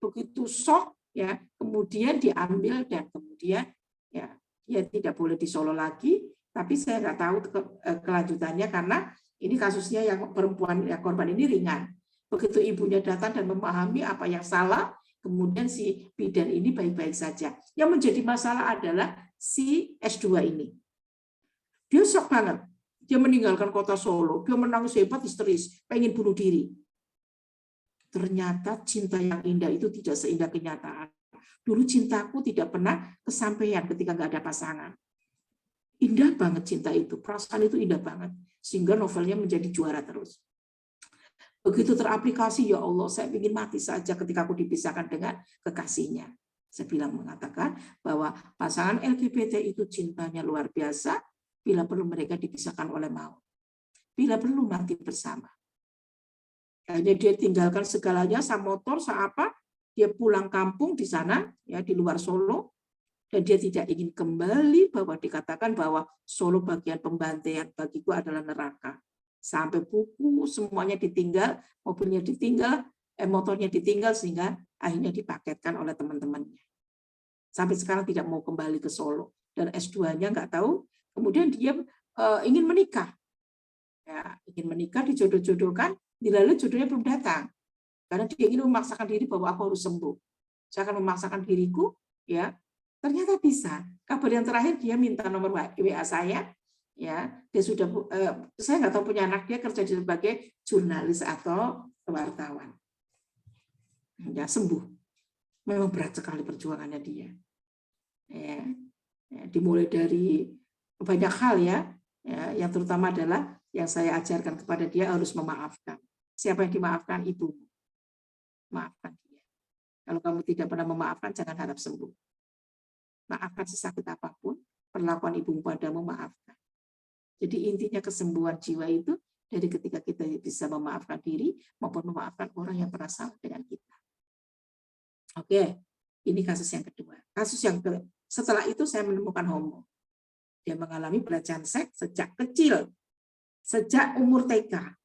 begitu shock, ya, kemudian diambil dan kemudian ya dia tidak boleh di Solo lagi. Tapi saya nggak tahu kelanjutannya karena ini kasusnya yang perempuan yang korban ini ringan. Begitu ibunya datang dan memahami apa yang salah, kemudian si bidan ini baik-baik saja. Yang menjadi masalah adalah si S2 ini. Dia shock banget. Dia meninggalkan kota Solo. Dia menangis hebat, histeris, pengen bunuh diri. Ternyata cinta yang indah itu tidak seindah kenyataan. Dulu cintaku tidak pernah kesampaian ketika nggak ada pasangan. Indah banget cinta itu. Perasaan itu indah banget. Sehingga novelnya menjadi juara terus. Begitu teraplikasi, ya Allah, saya ingin mati saja ketika aku dipisahkan dengan kekasihnya. Saya bilang mengatakan bahwa pasangan LGBT itu cintanya luar biasa, bila perlu mereka dipisahkan oleh maut. Bila perlu mati bersama. Akhirnya dia tinggalkan segalanya, sama motor, sama apa, dia pulang kampung di sana, ya di luar Solo, dan dia tidak ingin kembali, bahwa dikatakan bahwa Solo bagian pembantaian bagiku adalah neraka. Sampai buku semuanya ditinggal, mobilnya ditinggal, motornya ditinggal, sehingga akhirnya dipaketkan oleh teman-temannya. Sampai sekarang tidak mau kembali ke Solo. Dan S2-nya nggak tahu. Kemudian dia ingin menikah. Ya, ingin menikah, dijodoh-jodohkan, dilalui jodohnya belum datang. Karena dia ingin memaksakan diri bahwa aku harus sembuh. Saya akan memaksakan diriku, ya. Ternyata bisa. Kabar yang terakhir dia minta nomor WA saya. Ya, dia sudah saya nggak tahu punya anak, dia kerja sebagai jurnalis atau wartawan. Ya, sembuh. Memang berat sekali perjuangannya dia. Ya, dimulai dari banyak hal ya, yang terutama adalah yang saya ajarkan kepada dia harus memaafkan. Siapa yang dimaafkan? Ibu. Maafkan dia. Kalau kamu tidak pernah memaafkan, jangan harap sembuh. Maafkan sesakit apapun, perlakuan ibu padamu, maafkan. Jadi intinya kesembuhan jiwa itu dari ketika kita bisa memaafkan diri maupun memaafkan orang yang pernah salah dengan kita. Oke, ini kasus yang kedua. Kasus yang setelah itu saya menemukan homo. Dia mengalami pelecehan seks sejak kecil, sejak umur TK.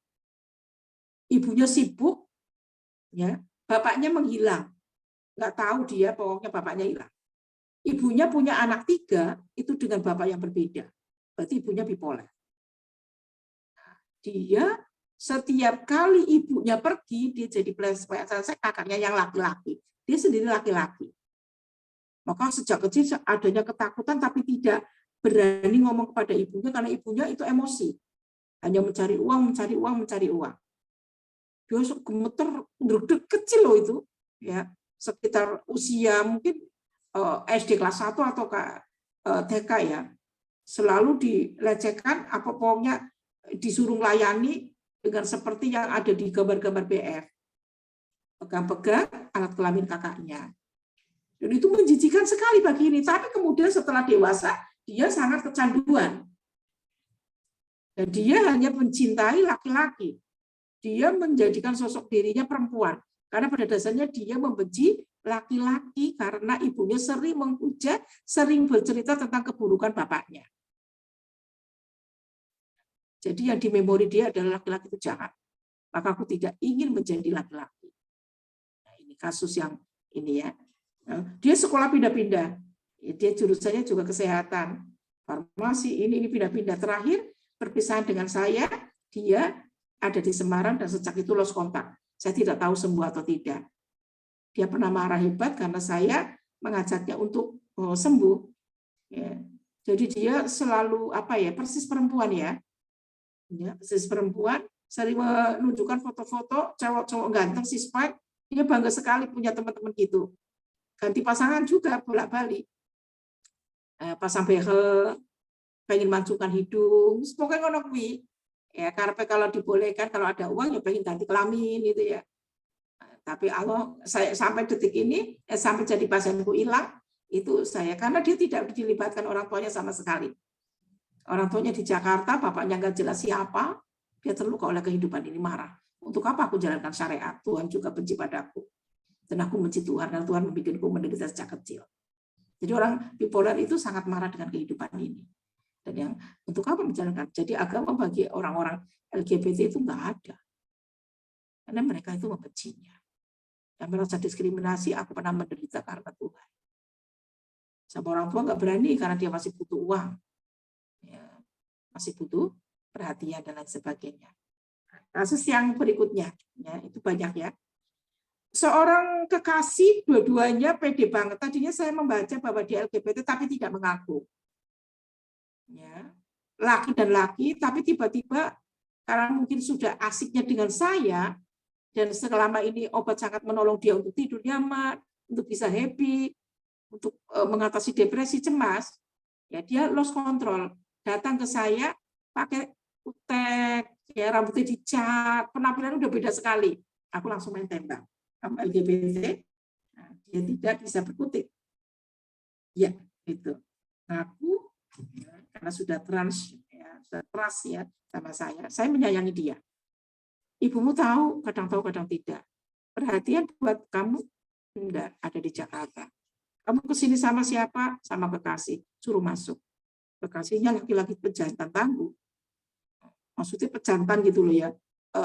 Ibunya sibuk, ya, bapaknya menghilang, nggak tahu dia, pokoknya bapaknya hilang. Ibunya punya anak 3 itu dengan bapak yang berbeda. Berarti ibunya bipolar. Dia setiap kali ibunya pergi, dia jadi pelecehan seks, kakaknya yang laki-laki. Dia sendiri laki-laki. Maka sejak kecil adanya ketakutan, tapi tidak berani ngomong kepada ibunya karena ibunya itu emosi. Hanya mencari uang, mencari uang, mencari uang. Dia gemeter, kecil loh itu. Ya, sekitar usia mungkin SD kelas 1 atau TK ya. Selalu dilecehkan, apa pokoknya disuruh layani dengan seperti yang ada di gambar-gambar BF. Pegang-pegang alat kelamin kakaknya. Dan itu menjijikan sekali bagi ini. Tapi kemudian setelah dewasa, dia sangat kecanduan. Dan dia hanya mencintai laki-laki. Dia menjadikan sosok dirinya perempuan. Karena pada dasarnya dia membenci laki-laki karena ibunya sering menghujat, sering bercerita tentang keburukan bapaknya. Jadi yang di memori dia adalah laki-laki itu jahat. Maka aku tidak ingin menjadi laki-laki. Nah, ini kasus yang ini ya. Dia sekolah pindah-pindah. Dia jurusannya juga kesehatan. Farmasi, ini pindah-pindah. Terakhir, perpisahan dengan saya, dia ada di Semarang dan sejak itu lost kontak. Saya tidak tahu sembuh atau tidak. Dia pernah marah hebat karena saya mengajaknya untuk sembuh. Ya. Jadi dia selalu persis perempuan ya. Ya, persis perempuan, sering menunjukkan foto-foto cowok-cowok ganteng sispek. Dia bangga sekali punya teman-teman gitu. Ganti pasangan juga bolak-balik. Pasang behel, pengen mancungkan hidung, pokoknya ngono kuwi. Ya, karena kalau dibolehkan, kalau ada uang ya pengen ganti kelamin gitu ya. Tapi Allah, saya sampai detik ini, sampai jadi pasienku hilang, itu saya karena dia tidak dilibatkan orang tuanya sama sekali. Orang tuanya di Jakarta, bapaknya nggak jelas siapa, dia terluka oleh kehidupan ini, marah. Untuk apa aku jalankan syariat? Tuhan juga benci padaku. Dan aku benci Tuhan, dan Tuhan membuatku menderita sejak kecil. Jadi orang bipolar itu sangat marah dengan kehidupan ini. Dan yang untuk apa menjalankan? Jadi agama bagi orang-orang LGBT itu nggak ada. Karena mereka itu membencinya. Yang merasa diskriminasi, aku pernah menderita karena Tuhan. Sama orang tua nggak berani karena dia masih butuh uang. Ya, masih butuh perhatian dan lain sebagainya. Kasus yang berikutnya, ya, itu banyak ya. Seorang kekasih, dua-duanya pede banget. Tadinya saya membaca bahwa dia LGBT tapi tidak mengaku. Ya, laki dan laki, tapi tiba-tiba karena mungkin sudah asiknya dengan saya, dan selama ini obat sangat menolong dia untuk tidur nyaman, untuk bisa happy, untuk mengatasi depresi, cemas, ya dia lost control. Datang ke saya pakai kutek, ya rambutnya dicat, penampilan udah beda sekali. Aku langsung main tembak. Kamu LGBT, nah, dia tidak bisa berkutik. Ya, itu. Aku karena sudah trans ya sama saya menyayangi dia. Ibumu tahu, kadang tidak. Perhatian buat kamu enggak ada di Jakarta. Kamu kesini sama siapa? Sama kekasih. Suruh masuk. Kekasihnya laki-laki pejantan tangguh. Maksudnya pejantan gitu loh ya.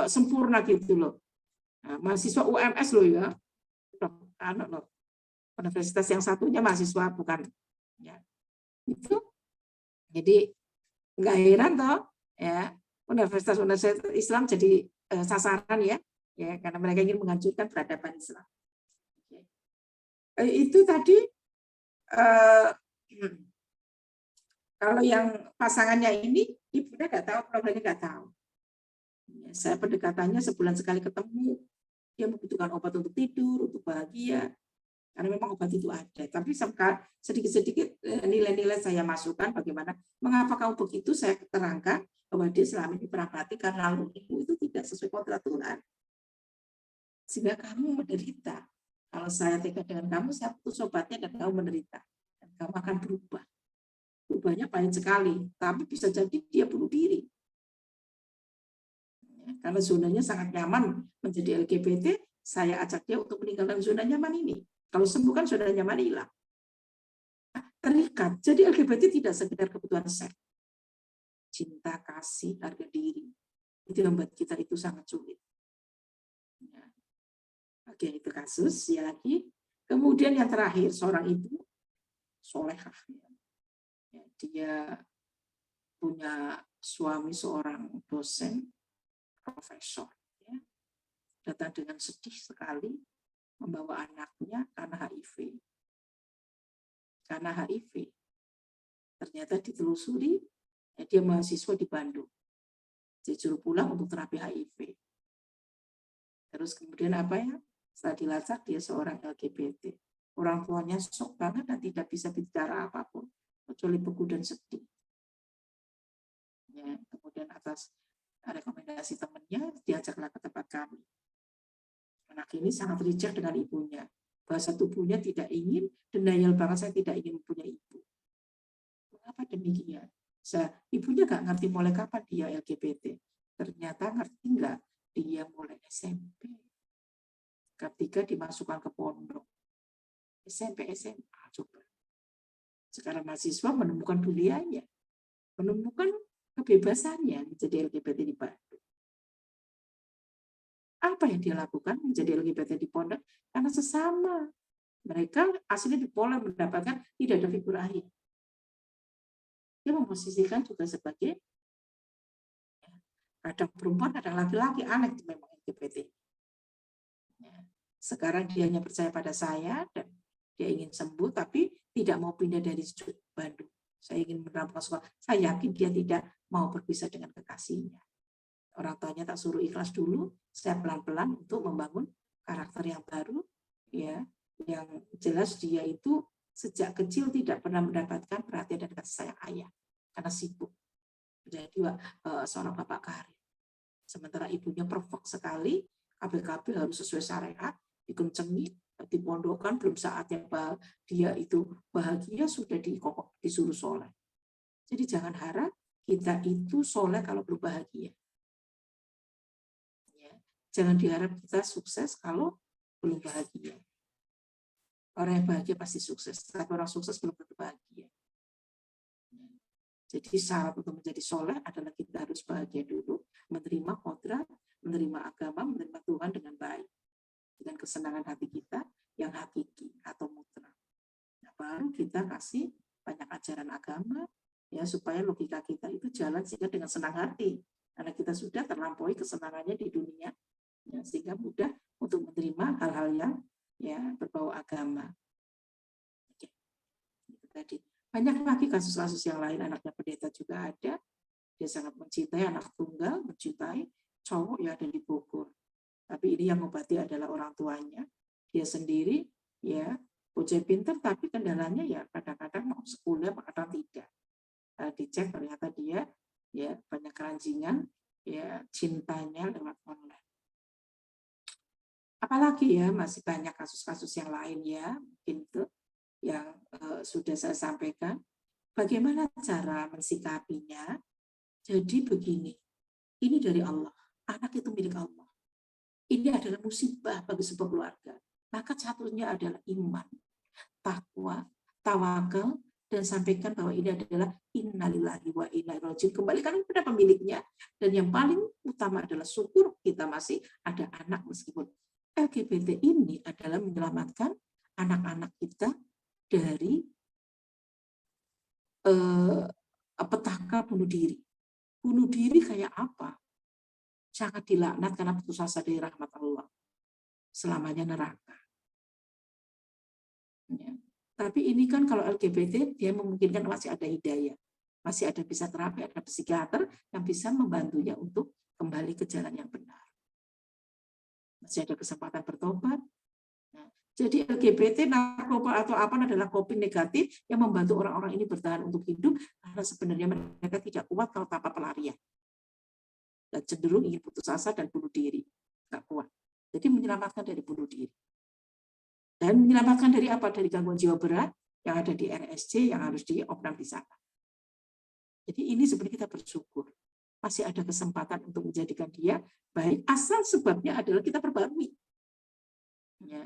Sempurna gitu loh. Nah, mahasiswa UMS loh ya. Universitas yang satunya mahasiswa bukan. Ya. Itu. Jadi nggak heran toh ya. Universitas Islam jadi sasaran ya, karena mereka ingin menghancurkan peradaban Islam. Itu tadi kalau yang pasangannya ini ibunya nggak tahu, keluarganya nggak tahu. Saya pendekatannya sebulan sekali ketemu, dia membutuhkan obat untuk tidur, untuk bahagia, karena memang obat itu ada. Tapi sedikit-sedikit nilai-nilai saya masukkan bagaimana, mengapa kamu begitu, saya terangkan bahwa dia selama ini pernah mati karena ibu itu tidak sesuai kodrat Tuhan. Sehingga kamu menderita. Kalau saya tega dengan kamu, saya putus obatnya dan kamu menderita. Dan kamu akan berubah. Berubahnya pahit sekali, tapi bisa jadi dia bunuh diri. Karena zonanya sangat nyaman menjadi LGBT, saya ajak dia untuk meninggalkan zona nyaman ini. Kalau sembuh kan zona nyaman hilang. Terikat. Jadi LGBT tidak sekedar kebutuhan seks. Cinta, kasih, harga diri. Itu yang membuat kita itu sangat sulit. Ya. Oke, itu kasus. Ya lagi. Kemudian yang terakhir, seorang ibu solehah. Ya, dia punya suami seorang dosen, profesor. Ya. Datang dengan sedih sekali, membawa anaknya karena HIV. Karena HIV. Ternyata ditelusuri, ya, dia mahasiswa di Bandung. Disuruh pulang untuk terapi HIV. Terus kemudian apa ya? Setelah dilacak dia seorang LGBT. Orang tuanya shock banget dan tidak bisa bicara apapun, kecuali beku dan sedih. Ya, kemudian atas rekomendasi temannya diajaklah ke tempat kami. Anak ini sangat reject dengan ibunya. Bahasa tubuhnya tidak ingin, denial banget, saya tidak ingin mempunyai ibu. Mengapa demikian? Ibunya nggak ngerti mulai kapan dia LGBT. Ternyata ngerti nggak? Dia mulai SMP. ketika dimasukkan ke pondok, SMP, SMA, coba. Sekarang mahasiswa menemukan dunianya, menemukan kebebasannya menjadi LGBT di Bandung. Apa yang dia lakukan menjadi LGBT di pondok? Karena sesama. Mereka aslinya di Poland mendapatkan tidak ada figur ayah. Dia memposisikan juga sebagai kadang perempuan, kadang laki-laki, aneh memang LGBT. Sekarang dia hanya percaya pada saya dan dia ingin sembuh, tapi tidak mau pindah dari Bandung. Saya ingin menerapkan sekolah. Saya yakin dia tidak mau berpisah dengan kekasihnya. Orang tuanya tak suruh ikhlas dulu, saya pelan-pelan untuk membangun karakter yang baru, ya, yang jelas dia itu sejak kecil tidak pernah mendapatkan perhatian dan kasih sayang ayah karena sibuk menjadi seorang bapak karir. Sementara ibunya perfect sekali, KB harus sesuai syariat, dikencengi, dipondokkan, belum saatnya dia itu bahagia sudah disuruh soleh. Jadi jangan harap kita itu soleh kalau belum bahagia. Ya. Jangan diharap kita sukses kalau belum bahagia. Orang yang bahagia pasti sukses, tapi orang sukses belum tentu bahagia. Jadi syarat untuk menjadi soleh adalah kita harus bahagia dulu, menerima kodrat, menerima agama, menerima Tuhan dengan baik, dengan kesenangan hati kita yang hakiki atau mutlak. Nah, baru kita kasih banyak ajaran agama, ya supaya logika kita itu jalan sehingga dengan senang hati, karena kita sudah terlampaui kesenangannya di dunia, ya, sehingga mudah untuk menerima hal-hal yang ya berbau agama. Oke. Itu tadi. Banyak lagi kasus-kasus yang lain, anaknya pendeta juga ada. Dia sangat mencintai anak tunggal, mencintai cowok yang ada di Bogor. Tapi ini yang mengobati adalah orang tuanya. Dia sendiri ya bocah pintar, tapi kendalanya ya kadang-kadang mau sekolah, kadang tidak. Dicek ternyata dia ya banyak keranjingan, ya cintanya lewat online. Apalagi ya masih banyak kasus-kasus yang lain ya, mungkin itu yang sudah saya sampaikan. Bagaimana cara mensikapinya? Jadi begini, ini dari Allah, anak itu milik Allah. Ini adalah musibah bagi sebuah keluarga. Maka satunya adalah iman, takwa, tawakal, dan sampaikan bahwa ini adalah innalillahi wa inna ilaihi raji'un. Kembalikan kepada pemiliknya. Dan yang paling utama adalah syukur kita masih ada anak meskipun LGBT ini adalah menyelamatkan anak-anak kita dari petaka bunuh diri. Bunuh diri kayak apa? Sangat dilaknat karena putus asa dari rahmat Allah. Selamanya neraka. Ya. Tapi ini kan kalau LGBT, dia memungkinkan masih ada hidayah. Masih ada bisa terapi, ada psikiater yang bisa membantunya untuk kembali ke jalan yang benar. Masih ada kesempatan bertobat. Nah, jadi LGBT, narkoba atau apa adalah coping negatif yang membantu orang-orang ini bertahan untuk hidup karena sebenarnya mereka tidak kuat kalau tanpa pelarian. Dan cenderung ingin putus asa dan bunuh diri. Tidak kuat. Jadi menyelamatkan dari bunuh diri. Dan menyelamatkan dari apa? Dari gangguan jiwa berat yang ada di RSC yang harus diopnam di sana. Jadi ini sebenarnya kita bersyukur. Masih ada kesempatan untuk menjadikan dia baik, asal sebabnya adalah kita perbarui. Ya.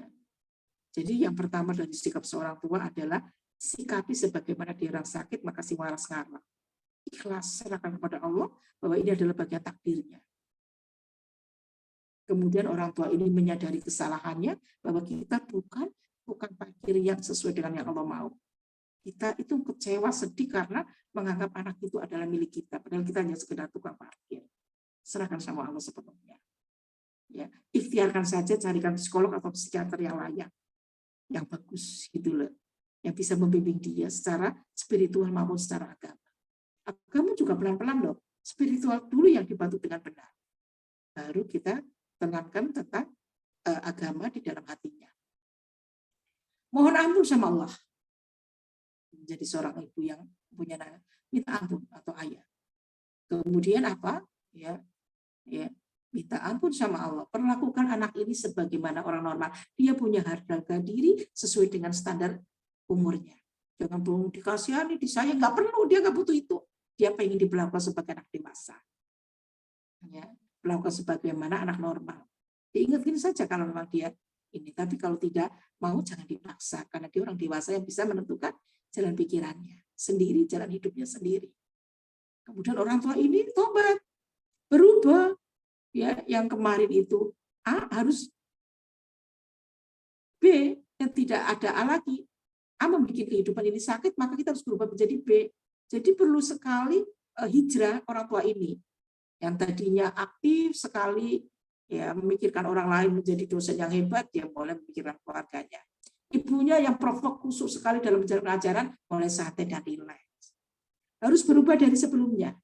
Jadi yang pertama dari sikap seorang tua adalah sikapi sebagaimana dia orang sakit, maka si waras ngalah. Ikhlas serahkan kepada Allah bahwa ini adalah bagian takdirnya. Kemudian orang tua ini menyadari kesalahannya bahwa kita bukan parkir yang sesuai dengan yang Allah mau. Kita itu kecewa, sedih karena menganggap anak itu adalah milik kita, padahal kita hanya sekedar tukang parkir. Serahkan sama Allah sepenuhnya. Ya, ikhtiarkan saja, carikan psikolog atau psikiater yang layak, yang bagus gitu loh, yang bisa membimbing dia secara spiritual maupun secara agama. Agama juga pelan-pelan loh, spiritual dulu yang dibantu dengan benar. Baru kita tenangkan tentang agama di dalam hatinya. Mohon ampun sama Allah. Menjadi seorang ibu yang punya anak, minta ampun atau ayah. Kemudian apa? Ya, minta ampun sama Allah. Perlakukan anak ini sebagaimana orang normal. Dia punya harga diri sesuai dengan standar umurnya. Jangan perlu dikasihani, disayang. Nggak perlu, dia nggak butuh itu. Dia pengen diperlakukan sebagai anak dewasa. Ya, perlakukan sebagaimana anak normal. Diingatkan saja kalau memang dia ini. Tapi kalau tidak mau jangan dipaksa, karena dia orang dewasa yang bisa menentukan jalan pikirannya sendiri, jalan hidupnya sendiri. Kemudian orang tua ini tobat, berubah, ya, yang kemarin itu A harus B, yang tidak ada A lagi. A membuat kehidupan ini sakit, maka kita harus berubah menjadi B. Jadi perlu sekali hijrah orang tua ini. Yang tadinya aktif sekali, ya, memikirkan orang lain menjadi dosen yang hebat, dia mulai memikirkan keluarganya. Ibunya yang fokus sekali dalam menjalankan ajaran, mulai santai dan rileks. Harus berubah dari sebelumnya.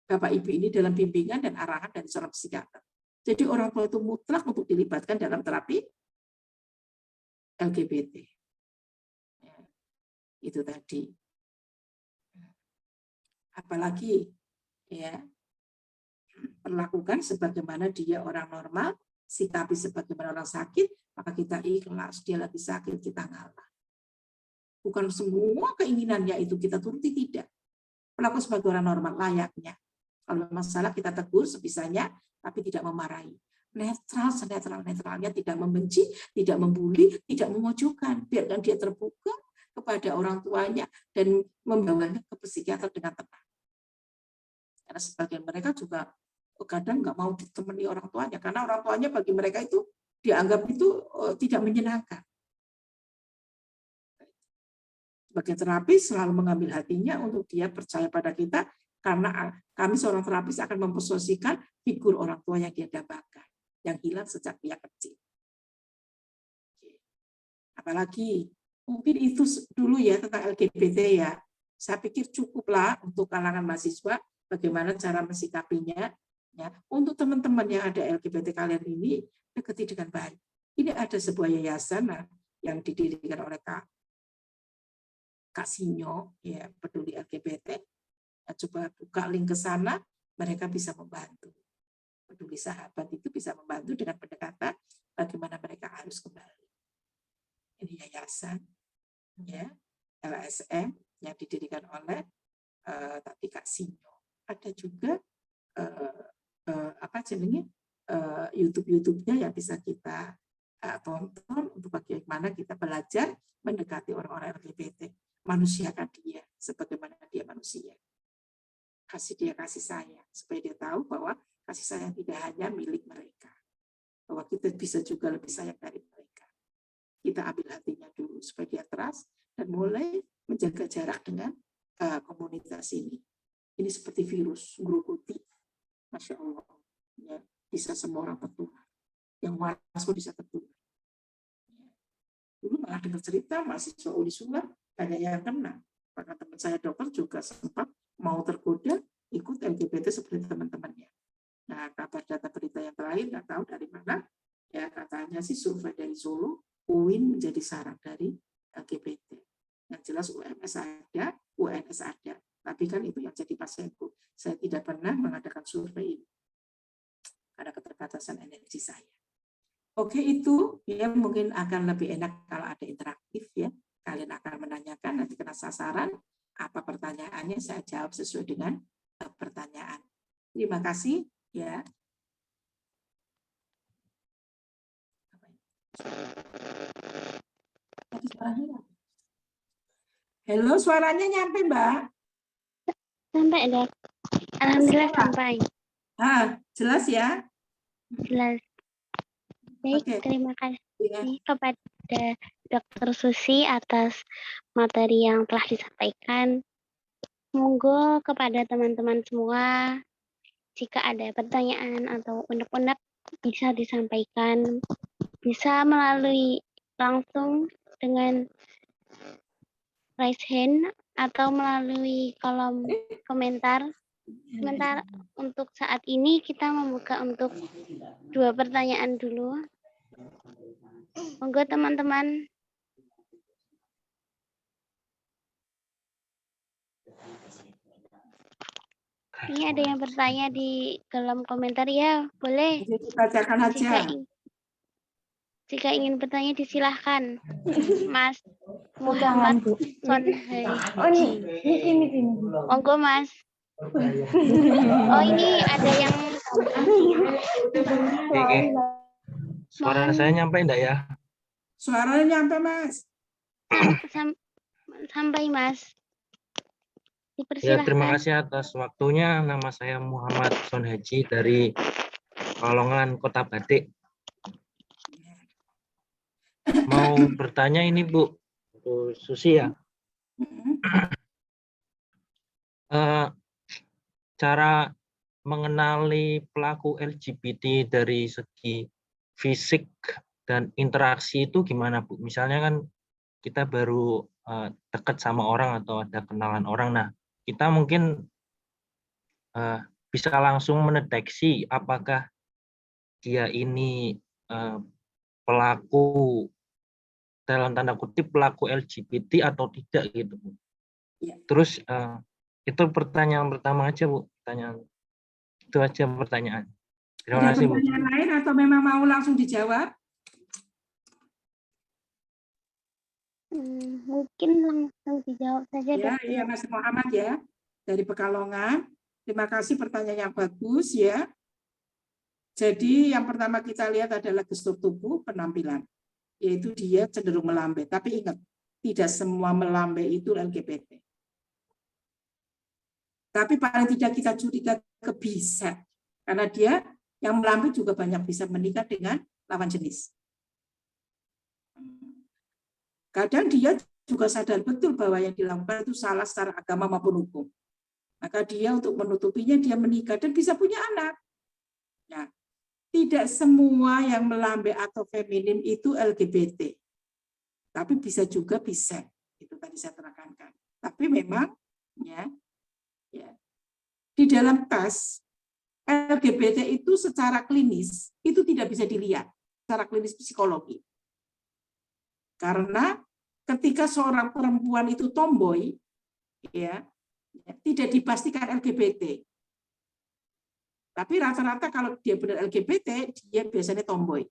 Bapak Ibu ini dalam bimbingan dan arahan dari seorang psikiater. Jadi orang tua itu mutlak untuk dilibatkan dalam terapi LGBT. Ya, itu tadi. Apalagi, ya, perlakukan sebagaimana dia orang normal, sikapi sebagaimana orang sakit, maka kita ikhlas, dia lagi sakit, kita ngalah. Bukan semua keinginannya itu kita turuti, tidak. Perlakukan sebagai orang normal layaknya. Kalau masalah kita tegur sebisanya, tapi tidak memarahi. Netral, senetral-netralnya, tidak membenci, tidak membuli, tidak memojokkan. Biarkan dia terbuka kepada orang tuanya dan membawanya ke psikiater dengan tenang. Karena sebagian mereka juga kadang nggak mau ditemani orang tuanya, karena orang tuanya bagi mereka itu dianggap itu tidak menyenangkan. Sebagai terapis selalu mengambil hatinya untuk dia percaya pada kita, karena kami seorang terapis akan memposisikan figur orang tua yang dia dambakan, yang hilang sejak dia kecil. Apalagi mungkin itu dulu ya tentang LGBT ya. Saya pikir cukuplah untuk kalangan mahasiswa bagaimana cara mensikapinya. Ya, untuk teman-teman yang ada LGBT kalian ini dekati dengan baik. Ini ada sebuah yayasan yang didirikan oleh Kak Sinyo, ya, peduli LGBT. Nah, coba buka link ke sana, mereka bisa membantu. Peduli Sahabat itu bisa membantu dengan pendekatan bagaimana mereka harus kembali. Ini yayasan, ya, LSM yang didirikan oleh tadi Kak Sinyo. Ada juga YouTube-nya yang bisa kita tonton untuk bagaimana kita belajar mendekati orang-orang LGBT, manusiakan dia sebagaimana dia manusia, kasih dia kasih sayang supaya dia tahu bahwa kasih sayang tidak hanya milik mereka, bahwa kita bisa juga lebih sayang dari mereka. Kita ambil hatinya dulu supaya dia trust dan mulai menjaga jarak dengan komunitas ini. Ini seperti virus gerukuti. Masya Allah, ya, bisa semua orang tertular. Yang waras pun bisa tertular. Dulu malah dengar cerita mahasiswa Unisula banyak yang kena. Bahkan teman saya dokter juga sempat mau tergoda ikut LGBT seperti teman-temannya. Nah, kabar data berita yang terakhir nggak tahu dari mana. Ya, katanya sih survei dari Solo, UIN menjadi sarang dari LGBT. Yang jelas UMS ada, UNS ada. Tapi kan itu yang jadi pasienku. Saya tidak pernah mengadakan survei ini. Ada keterbatasan energi saya. Oke, itu ya mungkin akan lebih enak kalau ada interaktif ya. Kalian akan menanyakan, nanti kena sasaran. Apa pertanyaannya, saya jawab sesuai dengan pertanyaan. Terima kasih ya. Halo, suaranya nyampe, Mbak? Sampai, Dok. Alhamdulillah sampai. Jelas ya? Jelas. Baik, Oke. terima kasih Ya. kepada Dr. Susi atas materi yang telah disampaikan. Monggo kepada teman-teman semua, jika ada pertanyaan atau unek-unek bisa disampaikan, bisa melalui langsung dengan raise hand atau melalui kolom komentar. Sementara untuk saat ini kita membuka untuk 2 pertanyaan dulu. Monggo teman-teman. Ini ada yang bertanya di kolom komentar ya, boleh. Bacakan aja. Jika ingin bertanya disilahkan, Mas Jangan, Muhammad Bu. Sonhaji. Oh, ini. Monggo Mas. Oh ini ada yang Suara Mohon saya nyampe enggak ya? Suaranya nyampe, Mas. sampai Mas. Ya, terima Dipersilahkan. kasih atas waktunya. Nama saya Muhammad Son Haji dari Pekalongan, Kota Batik. Mau bertanya ini, Bu. Bu Susi ya. Eh, cara mengenali pelaku LGBT dari segi fisik dan interaksi itu gimana, Bu? Misalnya kan kita baru dekat sama orang atau ada kenalan orang. Nah, kita mungkin bisa langsung mendeteksi apakah dia ini pelaku dalam tanda kutip pelaku LGBT atau tidak gitu, Bu. Ya. Terus itu pertanyaan pertama aja, Bu. Itu aja pertanyaan. Terima Ada kasih, Bu. pertanyaan lain atau memang mau langsung dijawab? Mungkin langsung dijawab saja, Ya, Dok. iya Mas Muhammad ya, dari Pekalongan. Terima kasih pertanyaan yang bagus ya. Jadi yang pertama kita lihat adalah gestur tubuh, penampilan. Yaitu dia cenderung melambai. Tapi ingat, tidak semua melambai itu LGBT. Tapi paling tidak kita curiga ke biset. Karena dia yang melambai juga banyak bisa menikah dengan lawan jenis. Kadang dia juga sadar betul bahwa yang dilakukan itu salah secara agama maupun hukum. Maka dia untuk menutupinya, dia menikah dan bisa punya anak. Nah, tidak semua yang melambai atau feminim itu LGBT. Tapi bisa juga bisex. Itu tadi saya terangkan. Tapi memang ya di dalam tes LGBT itu secara klinis itu tidak bisa dilihat secara klinis psikologi. Karena ketika seorang perempuan itu tomboy, ya tidak dipastikan LGBT. Tapi rata-rata kalau dia benar LGBT, dia biasanya tomboy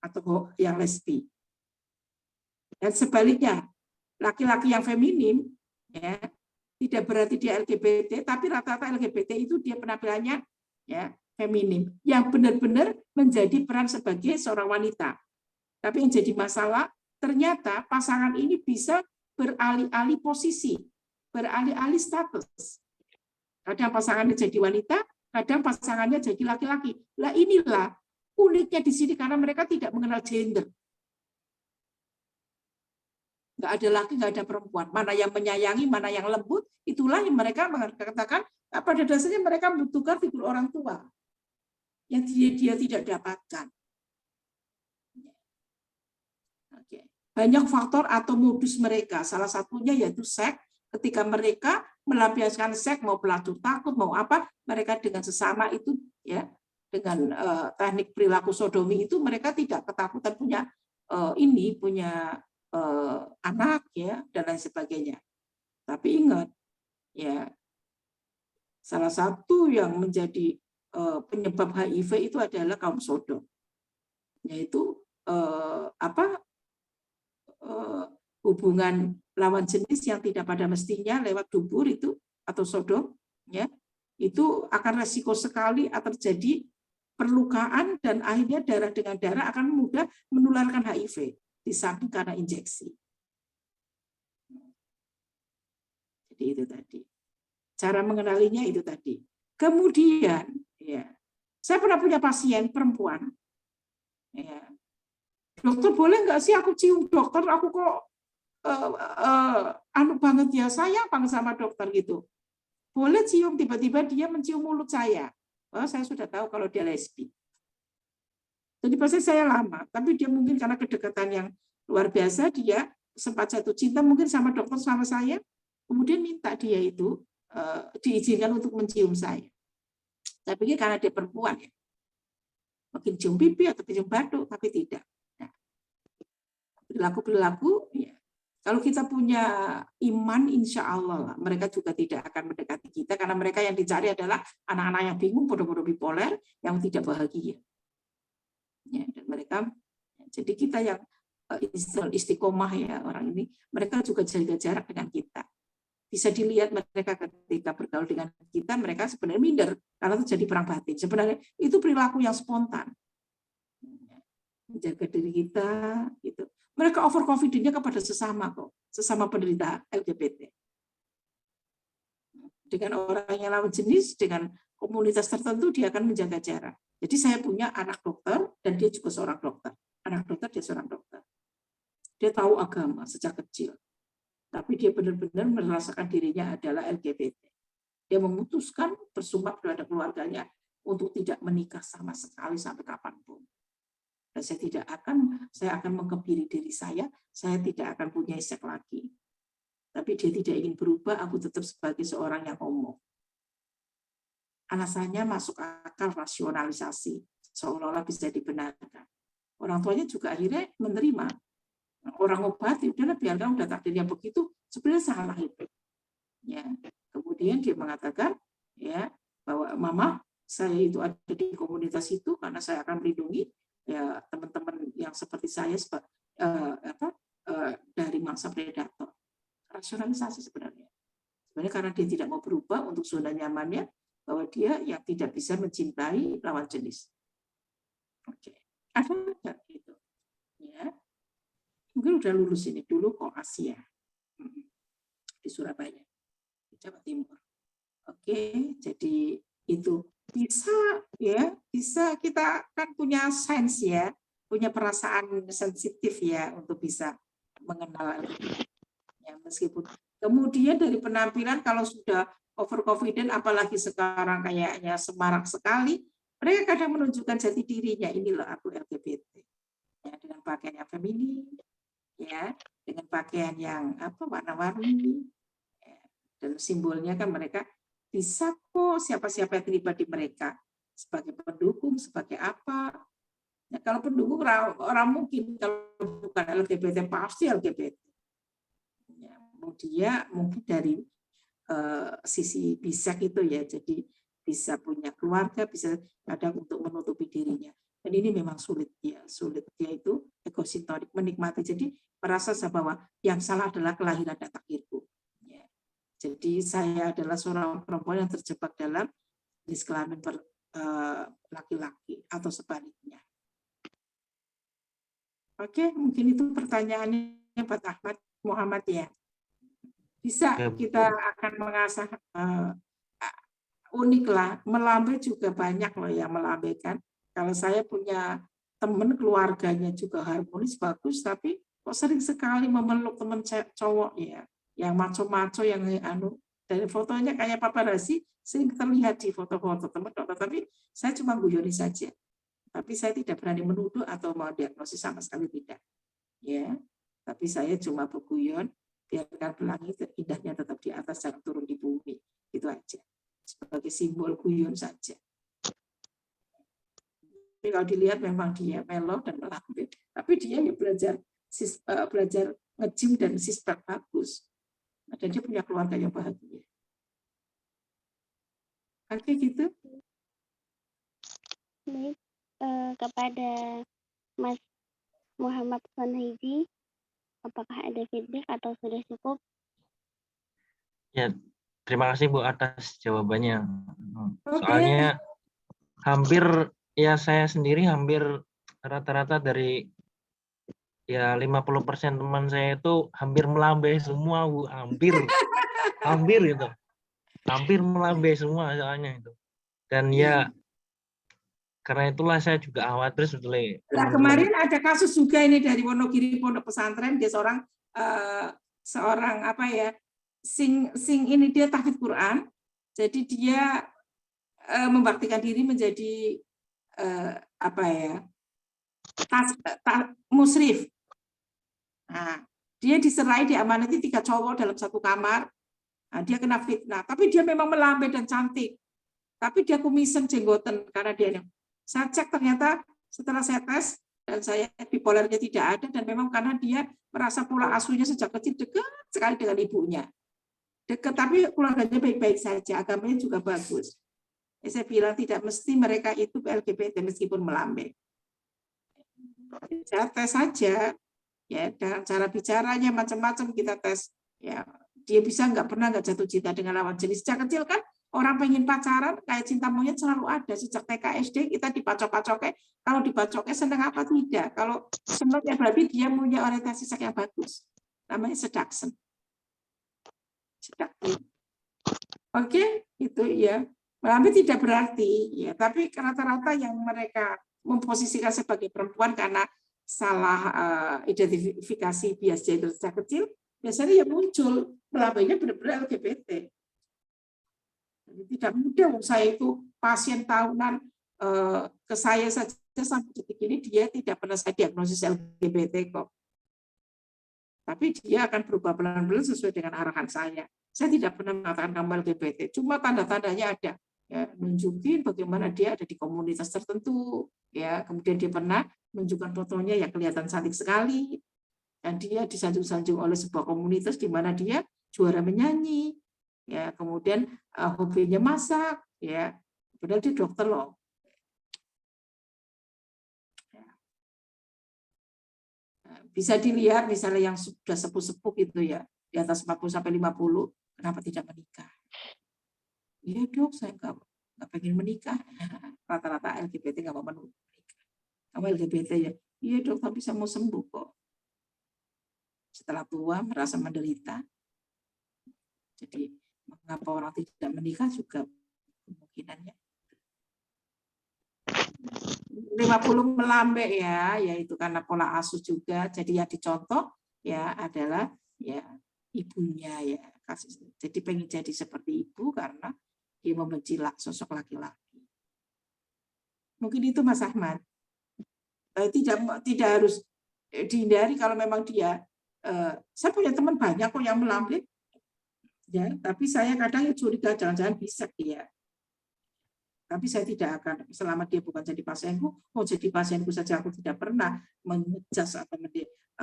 atau yang lesbi. Dan sebaliknya, laki-laki yang feminim, ya tidak berarti dia LGBT, tapi rata-rata LGBT itu dia penampilannya ya feminim, yang benar-benar menjadi peran sebagai seorang wanita. Tapi yang jadi masalah, ternyata pasangan ini bisa beralih-alih posisi, beralih-alih status. Kadang pasangannya jadi wanita, kadang pasangannya jadi laki-laki. Lah inilah uniknya di sini karena mereka tidak mengenal gender. Nggak ada laki, nggak ada perempuan. Mana yang menyayangi, mana yang lembut, itulah yang mereka mengatakan pada dasarnya mereka membutuhkan figur orang tua yang dia tidak dapatkan. Banyak faktor atau modus mereka. Salah satunya yaitu seks. Ketika mereka melampiaskan seks, mau pelacur takut, mau apa, mereka dengan sesama itu ya dengan teknik perilaku sodomi itu mereka tidak ketakutan punya punya anak ya dan lain sebagainya. Tapi ingat ya salah satu yang menjadi penyebab HIV itu adalah kaum sodom, yaitu hubungan lawan jenis yang tidak pada mestinya lewat dubur itu atau sodom ya itu akan resiko sekali akan terjadi perlukaan dan akhirnya darah dengan darah akan mudah menularkan HIV di samping karena injeksi. Jadi itu tadi cara mengenalinya itu tadi. Kemudian ya saya pernah punya pasien perempuan ya. Dokter boleh nggak sih aku cium dokter, aku kok anu banget ya, sayang banget sama dokter gitu. Boleh cium, tiba-tiba dia mencium mulut saya. Oh, saya sudah tahu kalau dia lesbi. Jadi pasti saya lama, tapi dia mungkin karena kedekatan yang luar biasa, dia sempat jatuh cinta mungkin sama dokter sama saya, kemudian minta dia itu diizinkan untuk mencium saya. Saya pikir karena dia perempuan ya, mungkin cium pipi atau cium batuk, tapi tidak. Perilaku-perilaku, ya. Kalau kita punya iman, insya Allah lah, mereka juga tidak akan mendekati kita, karena mereka yang dicari adalah anak-anak yang bingung, bodoh-bodoh bipoler, yang tidak bahagia. Ya, dan mereka, jadi kita yang istiqomah ya orang ini, mereka juga jaga jarak dengan kita. Bisa dilihat mereka ketika bergaul dengan kita, mereka sebenarnya minder, karena terjadi perang batin. Sebenarnya itu perilaku yang spontan. menjaga diri kita, gitu. Mereka overconfident-nya kepada sesama kok, sesama penderita LGBT. Dengan orang yang lawan jenis, dengan komunitas tertentu, dia akan menjaga jarak. Jadi saya punya anak dokter, dan dia juga seorang dokter. Anak dokter, dia seorang dokter. Dia tahu agama sejak kecil. Tapi dia benar-benar merasakan dirinya adalah LGBT. Dia memutuskan bersumpah kepada keluarganya untuk tidak menikah sama sekali sampai kapanpun. Dan saya akan mengkebiri diri saya tidak akan punya seks lagi. Tapi dia tidak ingin berubah, aku tetap sebagai seorang yang homo. Alasannya masuk akal, rasionalisasi, seolah-olah bisa dibenarkan. Orang tuanya juga akhirnya menerima. Orang obati, udahlah biarkan, udah takdirnya begitu, sebenarnya salah itu. Ya. Kemudian dia mengatakan, ya, bahwa mama, saya itu ada di komunitas itu karena saya akan melindungi ya teman-teman yang seperti saya dari mangsa predator. Rasionalisasi sebenarnya karena dia tidak mau berubah untuk zona nyamannya bahwa dia yang tidak bisa mencintai lawan jenis. Oke, ada nggak gitu? Ya, mungkin udah lulus ini dulu kok Asia di Surabaya, di Jawa Timur. Oke, jadi itu bisa kita kan punya sense ya, punya perasaan sensitif ya untuk bisa mengenal. Ya, meskipun kemudian dari penampilan kalau sudah overconfident, apalagi sekarang kayaknya semarak sekali, mereka kadang menunjukkan jati dirinya, ini loh aku LGBT, ya, dengan pakaian yang feminin, ya, dengan pakaian yang warna-warni, ya, dan simbolnya kan mereka bisa kok siapa-siapa yang terlibat di mereka sebagai pendukung, sebagai apa. Nah, kalau pendukung orang mungkin kalau bukan LGBT pasti LGBT. Dia mungkin dari sisi bisa gitu ya, jadi bisa punya keluarga, bisa kadang untuk menutupi dirinya. Dan ini memang sulit dia itu egosentorik, menikmati. Jadi merasa bahwa yang salah adalah kelahiran dan takdirku. Ya. Jadi saya adalah seorang perempuan yang terjebak dalam jenis kelamin laki-laki atau sebaliknya. Oke, mungkin itu pertanyaannya Pak Ahmad Muhammad ya. Bisa kita akan mengasah unik lah, melambai juga banyak loh yang melambaikan. Kalau saya punya teman keluarganya juga harmonis bagus, tapi kok sering sekali memeluk teman cowok ya, yang maco-maco yang dari fotonya kayak paparazzi sering terlihat di foto-foto teman, tapi saya cuma guyoni saja. Tapi saya tidak berani menuduh atau mau diagnosis sama sekali tidak. Ya, tapi saya cuma berguyon. Biarkan pelangi indahnya tetap di atas, jangan turun di bumi. Itu aja. Sebagai simbol guyon saja. Tapi kalau dilihat memang dia melo dan melambai. Tapi dia ya belajar nge-gym dan sister bagus. Dan dia punya keluarga yang bahagia. Oke gitu. Baik, kepada Mas Muhammad Sonhaidi, apakah ada feedback atau sudah cukup? Ya, terima kasih Bu atas jawabannya. Soalnya hampir ya saya sendiri hampir rata-rata dari ya 50% teman saya itu hampir melambai semua Bu, hampir gitu. Hampir melambai semua soalnya itu. Dan ya karena itulah saya juga khawatir sebetulnya. Nah, kemarin ada kasus juga ini dari Wonogiri Pondok Pesantren, dia seorang ini dia tahfidz Quran. Jadi dia membaktikan diri menjadi musrif. Nah, dia diserai diamanati 3 cowok dalam satu kamar. Nah, dia kena fitnah, tapi dia memang melambai dan cantik. Tapi dia kumisan jenggoten karena dia saya cek ternyata setelah saya tes dan saya bipolarnya tidak ada, dan memang karena dia merasa pola asuhnya sejak kecil dekat sekali dengan ibunya. Dekat, tapi keluarganya baik-baik saja, agamanya juga bagus. Saya bilang tidak mesti mereka itu LGBT meskipun melambai. Saya tes saja, ya, dengan cara bicaranya macam-macam kita tes. Ya, dia bisa nggak jatuh cinta dengan lawan jenis sejak kecil kan? Orang pengen pacaran kayak cinta monyet selalu ada sejak TK SD kita dipacok-pacoknya. Kalau dipacoknya seneng apa tidak? Kalau seneng ya berarti dia punya orientasi seks yang bagus. Namanya seduction. Oke, itu ya. Melambai tidak berarti ya, tapi rata-rata yang mereka memposisikan sebagai perempuan karena salah identifikasi bias gender sejak kecil, biasanya ya muncul melambainya benar-benar LGBT. Tidak mudah, saya itu pasien tahunan ke saya saja sampai detik ini dia tidak pernah saya diagnosis LGBT kok. Tapi dia akan berubah pelan-pelan sesuai dengan arahan saya. Saya tidak pernah mengatakan kamu LGBT, cuma tanda-tandanya ada. Ya, nunjukin bagaimana dia ada di komunitas tertentu. Ya, kemudian dia pernah menunjukkan fotonya yang kelihatan cantik sekali. Dan dia disanjung-sanjung oleh sebuah komunitas di mana dia juara menyanyi. Ya, kemudian hobinya masak, ya, padahal dia dokter loh. Bisa dilihat misalnya yang sudah sepuh-sepuh gitu ya, di atas 40 sampai 50, kenapa tidak menikah? Iya dok, saya nggak pengen menikah. Rata-rata LGBT nggak mau menikah. Kamu LGBT ya? Iya dok, tapi saya mau sembuh kok. Setelah tua merasa menderita. Jadi mengapa orang tidak menikah juga kemungkinannya 50 melambai ya, yaitu karena pola asuh juga. Jadi yang dicontoh ya adalah ya ibunya ya kasus. Jadi pengen jadi seperti ibu karena dia membenci sosok laki-laki. Mungkin itu Mas Ahmad. Tidak harus dihindari kalau memang dia. Saya punya teman banyak kok yang melambai. Ya, tapi saya kadang curiga jangan-jangan bisa dia. Tapi saya tidak akan, selama dia bukan jadi pasienku, mau jadi pasienku saja aku tidak pernah mengejas atau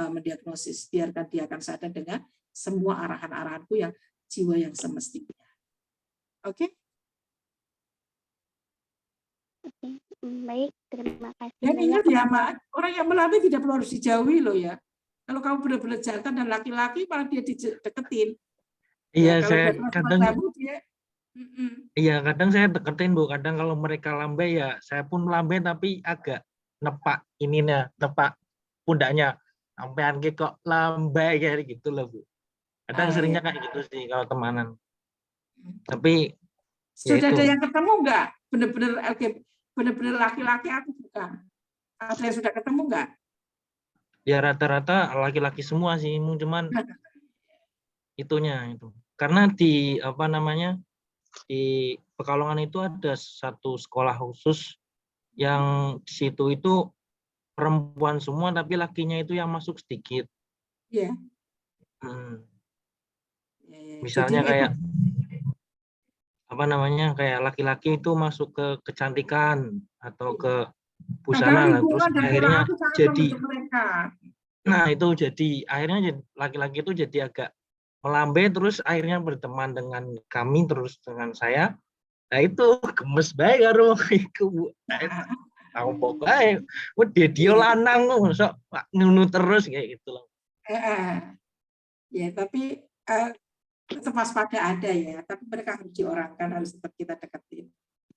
mendiagnosis. Biarkan dia akan sadar dengan semua arahan-arahanku yang jiwa yang semestinya. Oke? Baik, terima kasih. Dan ingat ya, Mak, orang yang melambai tidak perlu harus dijauhi loh ya. Kalau kamu benar-benar jantan dan laki-laki, malah dia dideketin. Iya, Ya, saya kadang kadang saya deketin Bu. Kadang kalau mereka lambai ya, saya pun lambai tapi agak nepak nepak pundaknya. Sampean kok lambai kayak gitu loh Bu. Kadang seringnya kayak gitu sih kalau temanan. Tapi sudah ya ada yang ketemu nggak? Benar-benar laki-laki aku bukan. Ada yang sudah ketemu nggak? Ya rata-rata laki-laki semua sih, cuman itunya itu. Karena di di Pekalongan itu ada satu sekolah khusus yang di situ itu perempuan semua tapi lakinya itu yang masuk sedikit. Iya. Misalnya jadi, kayak kayak laki-laki itu masuk ke kecantikan atau ke busana lah, terus akhirnya jadi itu jadi akhirnya laki-laki itu jadi agak melambai, terus akhirnya berteman dengan kami, terus dengan saya. Nah itu gemes bae karo iku Bu. Aku pokoknya dia lanang sok ngono terus kayak gitu loh. Ya tapi tetap waspada ada ya, tapi mereka harus diorangkan, harus tetap kita deketin.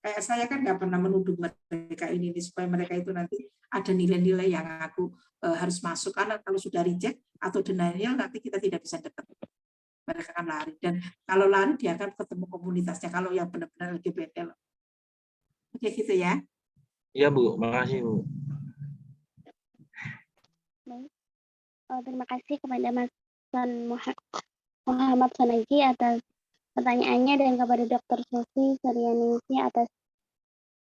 Kayak saya kan nggak pernah menuduh mereka ini supaya mereka itu nanti ada nilai-nilai yang aku harus masuk, karena kalau sudah reject atau denial nanti kita tidak bisa dekat. Mereka akan lari, dan kalau lari dia akan ketemu komunitasnya kalau yang benar-benar LGBT loh. Oke gitu ya. Iya Bu, makasih Bu. Terima kasih kepada Mas Muhammad Sonaji atas pertanyaannya, dan kepada Dr. Susi Suryaningsi atas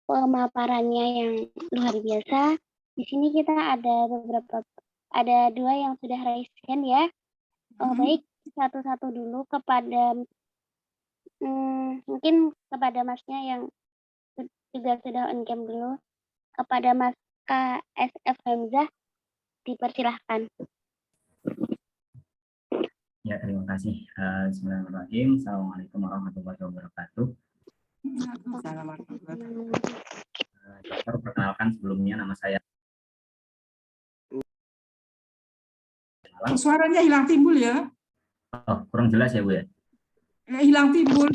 pemaparannya yang luar biasa. Di sini kita ada dua yang sudah raise hand ya. Baik, satu-satu dulu kepada mungkin kepada Masnya yang juga sudah on cam dulu. Kepada Mas KSF Hamzah, dipersilahkan. Ya, terima kasih. Bismillahirrahmanirrahim. Assalamualaikum warahmatullahi wabarakatuh. Dokter, perkenalkan sebelumnya nama saya. Suaranya hilang timbul ya. Oh, kurang jelas ya Bu ya? Hilang timbul.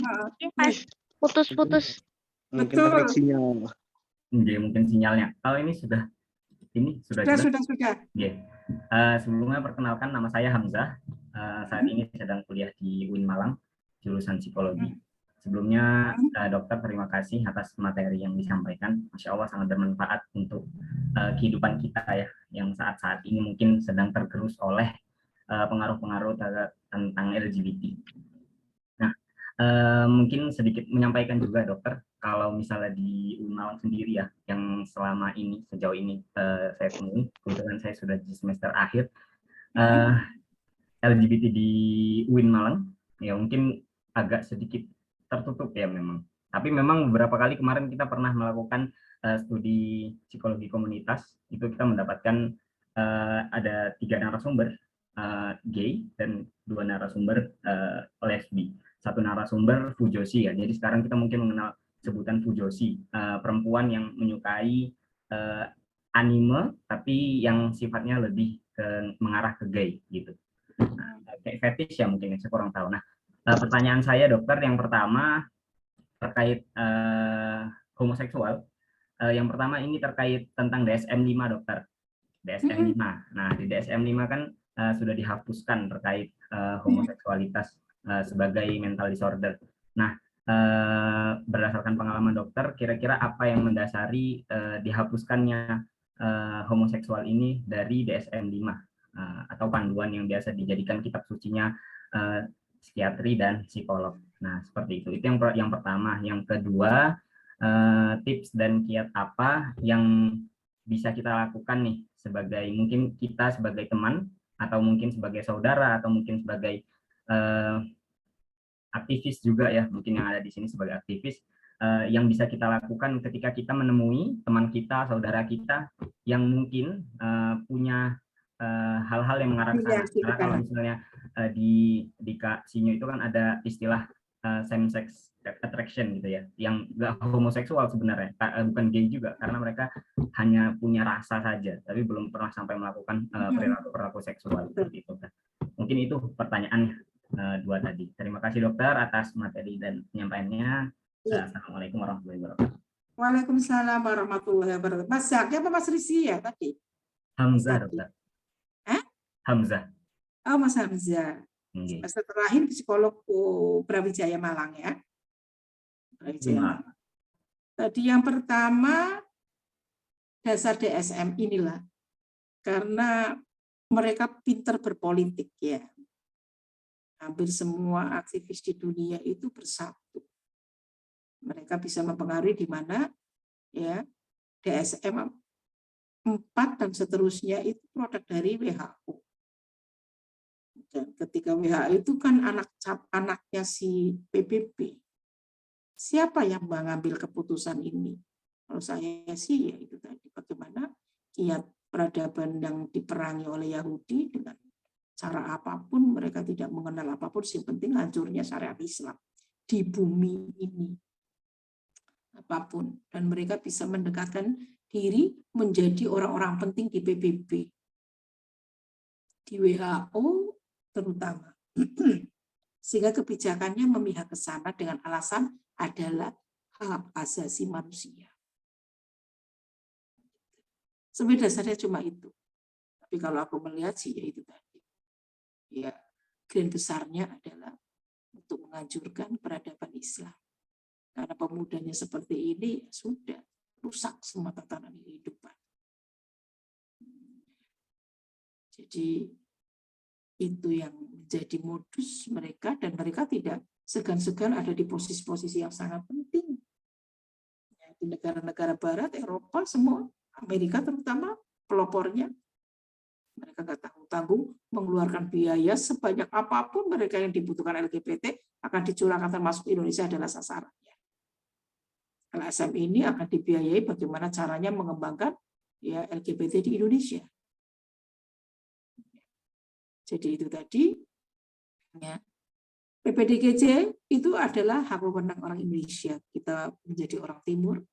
putus-putus. Mungkin Betul. terkait sinyal. Jadi mungkin sinyalnya. Kalau ini sudah jelas? Sudah. Oke. Sebelumnya perkenalkan, nama saya Hamzah. Saat ini sedang kuliah di UIN Malang, jurusan psikologi. Sebelumnya, dokter, terima kasih atas materi yang disampaikan. Masya Allah, sangat bermanfaat untuk kehidupan kita ya, yang saat-saat ini mungkin sedang tergerus oleh pengaruh-pengaruh tentang LGBT. Nah, mungkin sedikit menyampaikan juga dokter, kalau misalnya di UIN Malang sendiri ya, yang selama ini, sejauh ini saya temui, kebetulan saya sudah di semester akhir, LGBT di UIN Malang, ya mungkin agak sedikit tertutup ya memang. Tapi memang beberapa kali kemarin kita pernah melakukan studi psikologi komunitas, itu kita mendapatkan ada 3 narasumber gay dan 2 narasumber lesbi. 1 narasumber fujoshi ya. Jadi sekarang kita mungkin mengenal sebutan fujoshi, perempuan yang menyukai anime tapi yang sifatnya lebih mengarah ke gay gitu. Nah, kayak fetish ya mungkin, saya kurang tahu. Nah, pertanyaan saya dokter yang pertama terkait homoseksual. Yang pertama ini terkait tentang DSM-5 dokter. DSM-5. Nah, di DSM-5 kan sudah dihapuskan terkait homoseksualitas sebagai mental disorder. Nah, berdasarkan pengalaman dokter, kira-kira apa yang mendasari dihapuskannya homoseksual ini dari DSM-5 atau panduan yang biasa dijadikan kitab sucinya psikiatri dan psikolog. Nah, seperti itu. Itu yang pertama. Yang kedua, tips dan kiat apa yang bisa kita lakukan nih sebagai mungkin kita sebagai teman atau mungkin sebagai saudara atau mungkin sebagai aktivis juga ya, mungkin yang ada di sini sebagai aktivis, yang bisa kita lakukan ketika kita menemui teman kita, saudara kita yang mungkin punya hal-hal yang mengarah ke sana. Karena kalau misalnya di Sinyo itu kan ada istilah same sex attraction gitu ya, yang nggak homoseksual sebenarnya, bukan gay juga, karena mereka hanya punya rasa saja, tapi belum pernah sampai melakukan perilaku seksual seperti itu. Mungkin itu pertanyaan 2 tadi. Terima kasih dokter atas materi dan penyampaiannya. Assalamualaikum warahmatullahi wabarakatuh. Waalaikumsalam warahmatullahi wabarakatuh. Mas Zaki apa Mas Rizky ya tadi? Hamzah dokter. Hamzah. Oh, Mas Hamzah. Semester terakhir psikolog Brawijaya Malang ya. Brawijaya Malang. Tadi yang pertama dasar DSM inilah, karena mereka pintar berpolitik ya. Hampir semua aktivis di dunia itu bersatu. Mereka bisa mempengaruhi di mana ya DSM 4 dan seterusnya itu produk dari WHO. Dan ketika WHO itu kan anaknya si PBB. Siapa yang mengambil keputusan ini? Kalau saya sih ya itu tadi, bagaimana kiat peradaban yang diperangi oleh Yahudi dengan cara apapun, mereka tidak mengenal apapun, yang penting hancurnya syariat Islam di bumi ini. Apapun. Dan mereka bisa mendekatkan diri menjadi orang-orang penting di PBB. Di WHO terutama. Sehingga kebijakannya memihak ke sana dengan alasan adalah hak asasi manusia. Sebenarnya dasarnya cuma itu. Tapi kalau aku melihat sih ya itu tadi. Ya, grand besarnya adalah untuk menghancurkan peradaban Islam. Karena pemudanya seperti ini sudah rusak semua tatanan kehidupan. Jadi itu yang menjadi modus mereka, dan mereka tidak segan-segan ada di posisi-posisi yang sangat penting. Ya, di negara-negara Barat, Eropa, semua, Amerika terutama, pelopornya. Mereka nggak tanggung-tanggung mengeluarkan biaya sebanyak apapun mereka yang dibutuhkan LGBT akan dicurahkan, termasuk Indonesia adalah sasarannya. LSM ini akan dibiayai bagaimana caranya mengembangkan ya LGBT di Indonesia. Jadi itu tadi ya. PPDGJ itu adalah hak wewenang orang Indonesia. Kita menjadi orang Timur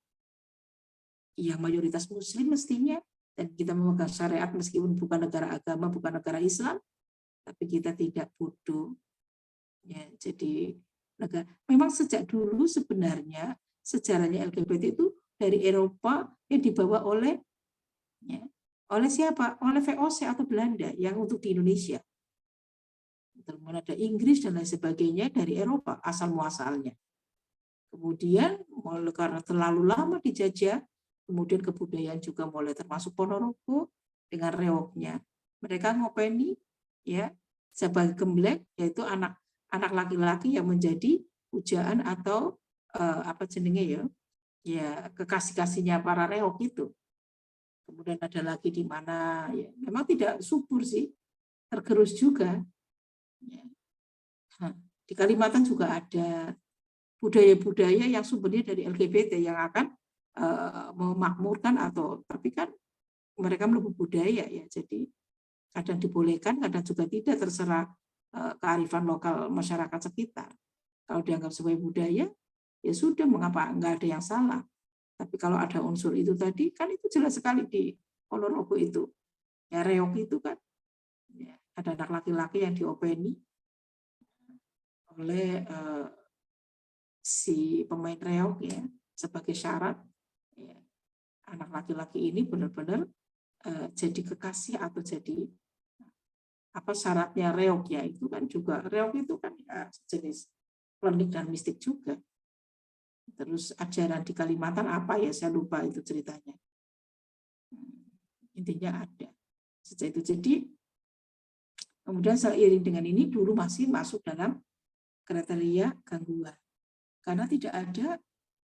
yang mayoritas Muslim mestinya, dan kita memegang syariat meskipun bukan negara agama, bukan negara Islam, tapi kita tidak bodoh. Ya, jadi negara. Memang sejak dulu sebenarnya sejarahnya LGBT itu dari Eropa yang dibawa oleh siapa? Oleh VOC atau Belanda yang untuk di Indonesia. Kemudian ada Inggris dan lain sebagainya dari Eropa asal muasalnya. Kemudian karena terlalu lama dijajah, kemudian kebudayaan juga mulai termasuk Ponorogo dengan reoknya. Mereka ngopeni ya sebagai gemblek, yaitu anak laki-laki yang menjadi pujaan atau apa jenenge ya kekasih-kasihnya para reok itu. Kemudian ada lagi di mana ya memang tidak subur sih, tergerus juga. Ya. Nah, di Kalimantan juga ada budaya-budaya yang sumbernya dari LGBT yang akan memakmurkan tapi kan mereka melebur budaya ya, jadi kadang dibolehkan, kadang juga tidak, terserah kearifan lokal masyarakat sekitar. Kalau dianggap sebagai budaya, ya sudah, mengapa enggak ada yang salah. Tapi kalau ada unsur itu tadi, kan itu jelas sekali di Ponorogo itu. Ya reok itu kan, ya, ada anak laki-laki yang diopeni oleh si pemain reok ya sebagai syarat ya, anak laki-laki ini benar-benar jadi kekasih atau jadi apa syaratnya reok ya, itu kan juga reok itu kan ya, jenis klinik dan mistik juga. Terus ajaran di Kalimantan apa ya, saya lupa itu ceritanya. Intinya ada sejak itu. Jadi kemudian seiring dengan ini dulu masih masuk dalam kriteria gangguan. Karena tidak ada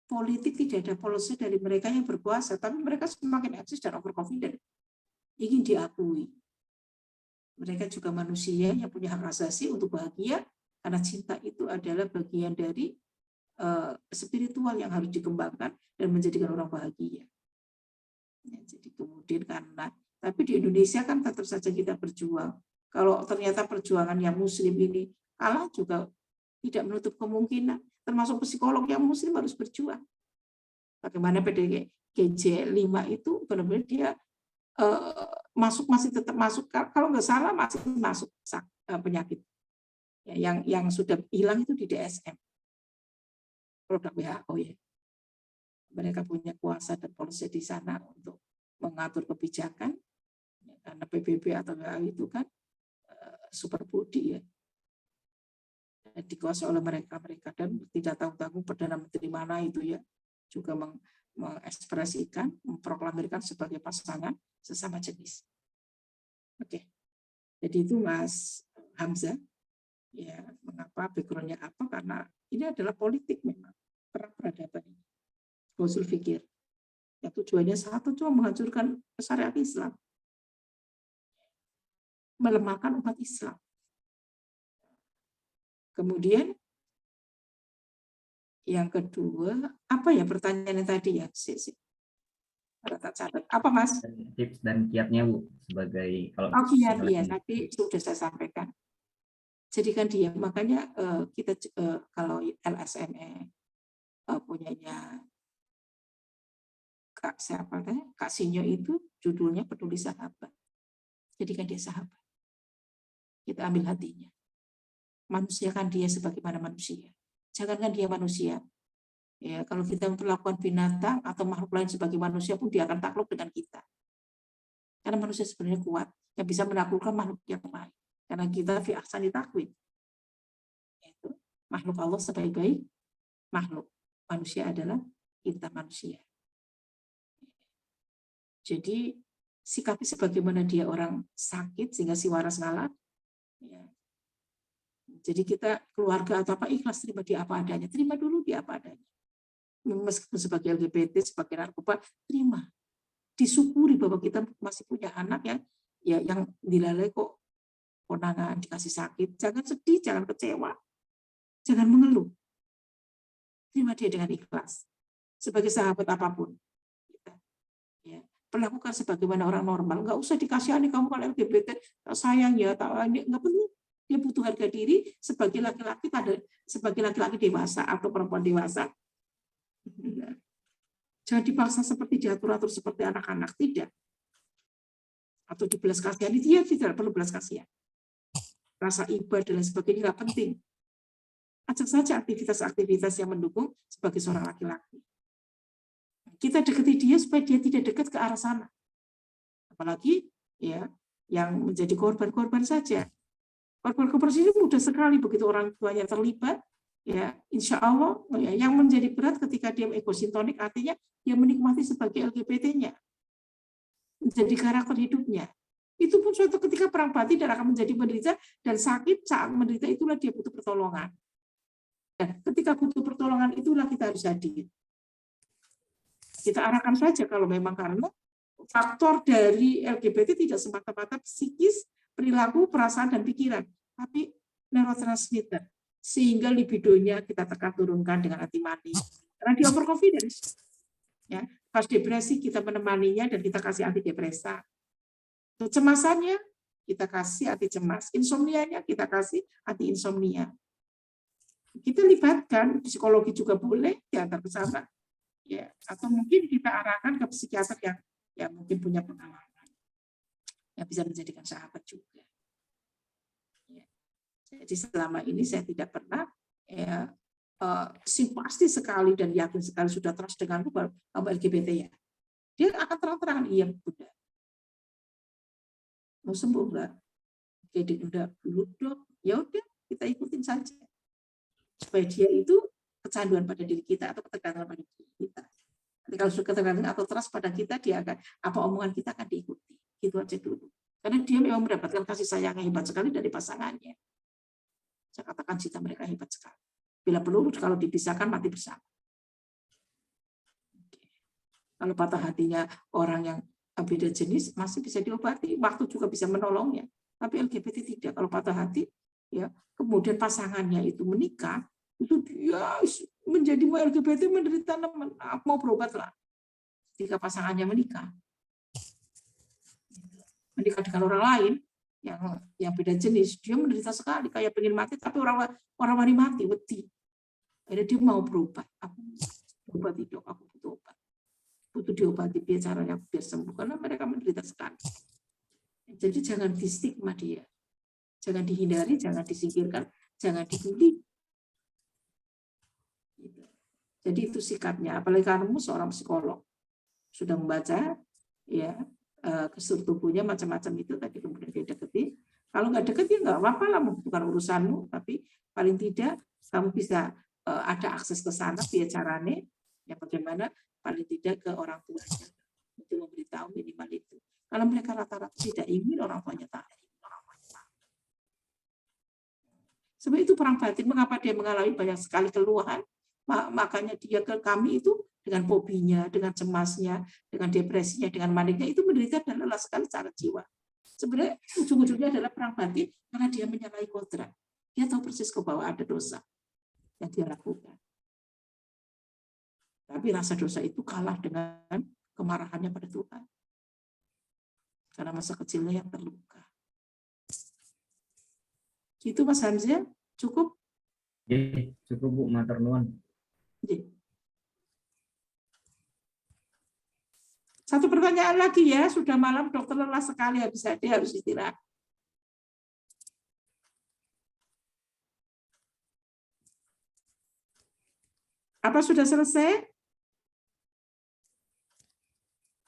politik, tidak ada policy dari mereka yang berkuasa, tapi mereka semakin eksis dan overconfident, ingin diakui. Mereka juga manusia yang punya hak asasi untuk bahagia, karena cinta itu adalah bagian dari spiritual yang harus dikembangkan dan menjadikan orang bahagia. Ya, jadi kemudian tapi di Indonesia kan tetap saja kita berjuang. Kalau ternyata perjuangan yang Muslim ini kalah juga tidak menutup kemungkinan, termasuk psikolog yang Muslim harus berjuang. Bagaimana PDGJ 5 itu benar-benar dia masih tetap masuk, kalau nggak salah masih masuk penyakit ya, yang sudah hilang itu di DSM, produk WHO ya. Mereka punya kuasa dan policy di sana untuk mengatur kebijakan ya, karena PBB atau WHO itu kan super body ya, dikuasai oleh mereka dan tidak tanggung-tanggung Perdana Menteri mana itu ya juga mengekspresikan, memproklamirkan sebagai pasangan sesama jenis. Oke, jadi itu Mas Hamzah. Ya, mengapa background-nya apa? Karena ini adalah politik memang, perang peradaban ini. Usul fikir. Yang tujuannya satu, cuma menghancurkan syariat Islam. Melemahkan umat Islam. Kemudian yang kedua, apa ya pertanyaannya tadi ya? Apa Mas? Tips dan kiatnya Bu sebagai kalau kiat ya, tadi sudah saya sampaikan. Jadikan dia, makanya kita kalau LSME punyanya Kak Sinyo itu judulnya Peduli Sahabat. Jadikan dia sahabat. Kita ambil hatinya. Manusiakan dia sebagaimana manusia. Jangankan dia manusia. Ya, kalau kita memperlakukan binatang atau makhluk lain sebagai manusia pun dia akan takluk dengan kita. Karena manusia sebenarnya kuat, yang bisa menaklukkan makhluk yang lain. Karena kita fi ahsani taqwim. Yaitu makhluk Allah sebaik-baik makhluk. Manusia adalah kita manusia. Jadi sikapi sebagaimana dia orang sakit sehingga si waras ngalah. Ya. Jadi kita keluarga atau apa ikhlas terima dia apa adanya. Terima dulu dia apa adanya. Meskipun sebagai LGBT, sebagai narkoba, terima. Disyukuri bahwa kita masih punya anak yang dilalai kok konangan dikasih sakit. Jangan sedih, jangan kecewa, jangan mengeluh. Terima dia dengan ikhlas. Sebagai sahabat apapun. Ya. Perlakukan sebagaimana orang normal. Nggak usah dikasihani kamu kalau LGBT, sayang ya, nggak perlu. Dia butuh harga diri sebagai laki-laki dewasa atau perempuan dewasa. Jangan dipaksa seperti diatur-atur seperti anak-anak, tidak. Atau dibelas kasihani, dia tidak perlu belas kasihan. Rasa iba dan sebagainya nggak penting. Ajak saja aktivitas-aktivitas yang mendukung sebagai seorang laki-laki. Kita dekati dia supaya dia tidak dekat ke arah sana. Apalagi ya yang menjadi korban-korban saja. Korban-korban ini mudah sekali begitu orang tuanya terlibat, ya insya Allah ya, yang menjadi berat ketika dia egosintonik artinya dia menikmati sebagai LGBT-nya, menjadi karakter hidupnya. Itu pun suatu ketika perang batin dan akan menjadi menderita dan sakit saat menderita, itulah dia butuh pertolongan. Dan ketika butuh pertolongan itulah kita harus hadir. Kita arahkan saja kalau memang karena faktor dari LGBT tidak semata-mata psikis, perilaku, perasaan, dan pikiran, tapi neurotransmitter. Sehingga libidonya kita tekan turunkan dengan anti-mani. Karena dia overconfidence. Ya, pas depresi kita menemaninya dan kita kasih antidepresan. Kecemasannya kita kasih anti cemas. Insomnianya kita kasih anti insomnia. Kita libatkan psikologi juga boleh diantar ke sana. Ya, atau mungkin kita arahkan ke psikiater yang mungkin punya pengalaman, yang bisa menjadikan sahabat juga. Ya. Jadi selama ini saya tidak pernah simpati sekali dan yakin sekali sudah trust dengan kamu LGBT ya. Dia akan terang-terangan, iya Bunda. Mau sembuh nggak? Oke, udah dulu dok. Ya udah, kita ikutin saja. Supaya dia itu kecanduan pada diri kita atau ketergantungan pada diri kita. Nanti kalau sudah ketergantungan atau trust pada kita, dia akan apa omongan kita akan diikuti. Gitu aja dulu. Karena dia memang mendapatkan kasih sayang yang hebat sekali dari pasangannya. Saya katakan cinta mereka hebat sekali. Bila perlu kalau dipisahkan mati bersama. Kalau patah hatinya orang yang beda jenis masih bisa diobati, waktu juga bisa menolongnya. Tapi LGBT tidak. Kalau patah hati, ya kemudian pasangannya itu menikah, itu dia menjadi LGBT menderita, mau berobat lah. Ketika pasangannya menikah dengan orang lain yang beda jenis, dia menderita sekali, kayak pengen mati, tapi orang wani mati, wedi. Akhirnya dia mau berobat. Aku berobat dok, aku butuh obat. Butuh diobati, biar caranya biar sembuh, karena mereka menderita sekali. Jadi jangan distigma dia. Jangan dihindari, jangan disingkirkan, jangan dibully. Jadi itu sikapnya. Apalagi kamu seorang psikolog sudah membaca ya gestur tubuhnya macam-macam itu tadi kemudian dia deketi. Kalau nggak deket ya nggak apa-apa lah, bukan urusanmu. Tapi paling tidak kamu bisa ada akses ke sana via caranya. Ya bagaimana paling tidak ke orang tuanya untuk memberitahu minimal itu. Kalau mereka rata-rata tidak ingin orang tuanya tahu. Sebab itu perang batin, mengapa dia mengalami banyak sekali keluhan, makanya dia ke kami itu dengan fobinya, dengan cemasnya, dengan depresinya, dengan maniknya, itu menderita dan lelah sekali secara jiwa. Sebenarnya ujung-ujungnya adalah perang batin karena dia menyalahi kodrat. Dia tahu persis bahwa ada dosa yang dia lakukan. Tapi rasa dosa itu kalah dengan kemarahannya pada Tuhan. Karena masa kecilnya yang terluka. Itu Mas Hamzah, cukup? Cukup Bu, matur nuwun. Satu pertanyaan lagi ya, sudah malam dokter lelah sekali, dia harus istirahat. Apa sudah selesai?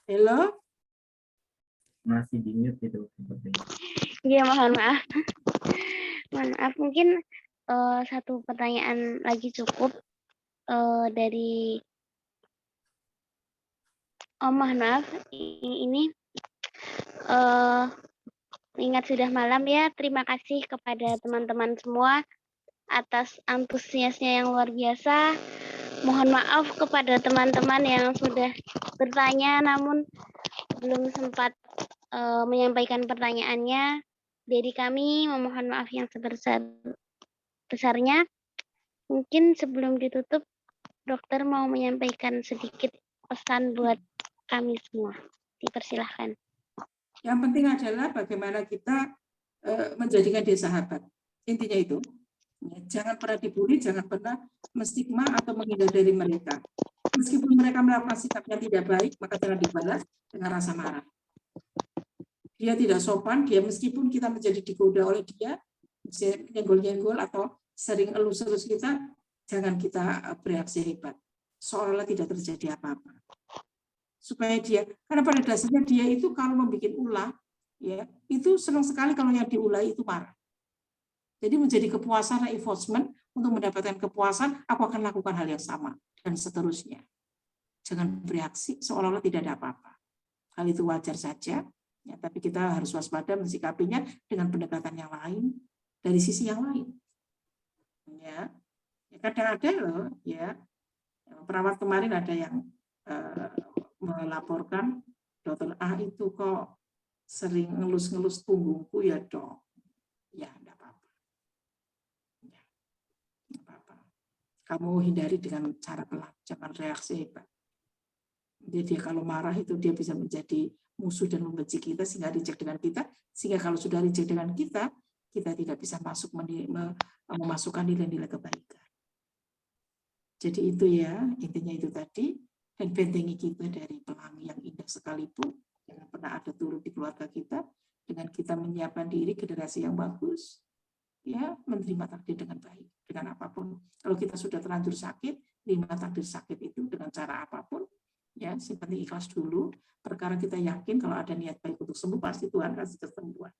Halo? Masih di mute itu sepertinya. Iya, mohon maaf. Mohon maaf, mungkin satu pertanyaan lagi cukup dari mohon maaf, ini ingat sudah malam ya. Terima kasih kepada teman-teman semua atas antusiasnya yang luar biasa. Mohon maaf kepada teman-teman yang sudah bertanya namun belum sempat menyampaikan pertanyaannya. Dari kami memohon maaf yang sebesar-besarnya. Mungkin sebelum ditutup, dokter mau menyampaikan sedikit pesan buat kami semua. Dipersilahkan. Yang penting adalah bagaimana kita menjadikan dia sahabat. Intinya itu. Jangan pernah dibully, jangan pernah menstigma atau menghindar dari mereka. Meskipun mereka melakukan sikap yang tidak baik, maka jangan dibalas dengan rasa marah. Dia tidak sopan, dia meskipun kita menjadi digoda oleh dia, nyenggol-nyenggol atau sering elus-elus kita, jangan kita bereaksi hebat. Seolah-olah tidak terjadi apa-apa. Supaya dia, karena pada dasarnya dia itu kalau membuat ulah, ya itu senang sekali kalau yang diulah itu marah. Jadi menjadi kepuasan reinforcement untuk mendapatkan kepuasan, aku akan lakukan hal yang sama dan seterusnya. Jangan bereaksi seolah-olah tidak ada apa-apa. Hal itu wajar saja, ya, tapi kita harus waspada mensikapinya dengan pendekatan yang lain dari sisi yang lain. Ya, kadang ada loh, ya perawat kemarin ada yang melaporkan dokter A itu kok sering ngelus-ngelus punggungku ya dok. Ya, enggak apa-apa. Ya, enggak apa-apa. Kamu hindari dengan cara pelan, jangan reaksi hebat. Jadi dia kalau marah itu dia bisa menjadi musuh dan membenci kita sehingga reject dengan kita. Sehingga kalau sudah reject dengan kita, kita tidak bisa masuk memasukkan nilai-nilai kebaikan. Jadi itu ya, intinya itu tadi. Dan bentengi kita dari pelangi yang indah sekalipun, jangan pernah ada turun di keluarga kita, dengan kita menyiapkan diri generasi yang bagus, ya menerima takdir dengan baik, dengan apapun. Kalau kita sudah terlanjur sakit, terima takdir sakit itu dengan cara apapun, ya yang penting ikhlas dulu. Perkara kita yakin kalau ada niat baik untuk sembuh, pasti Tuhan kasih kesembuhan.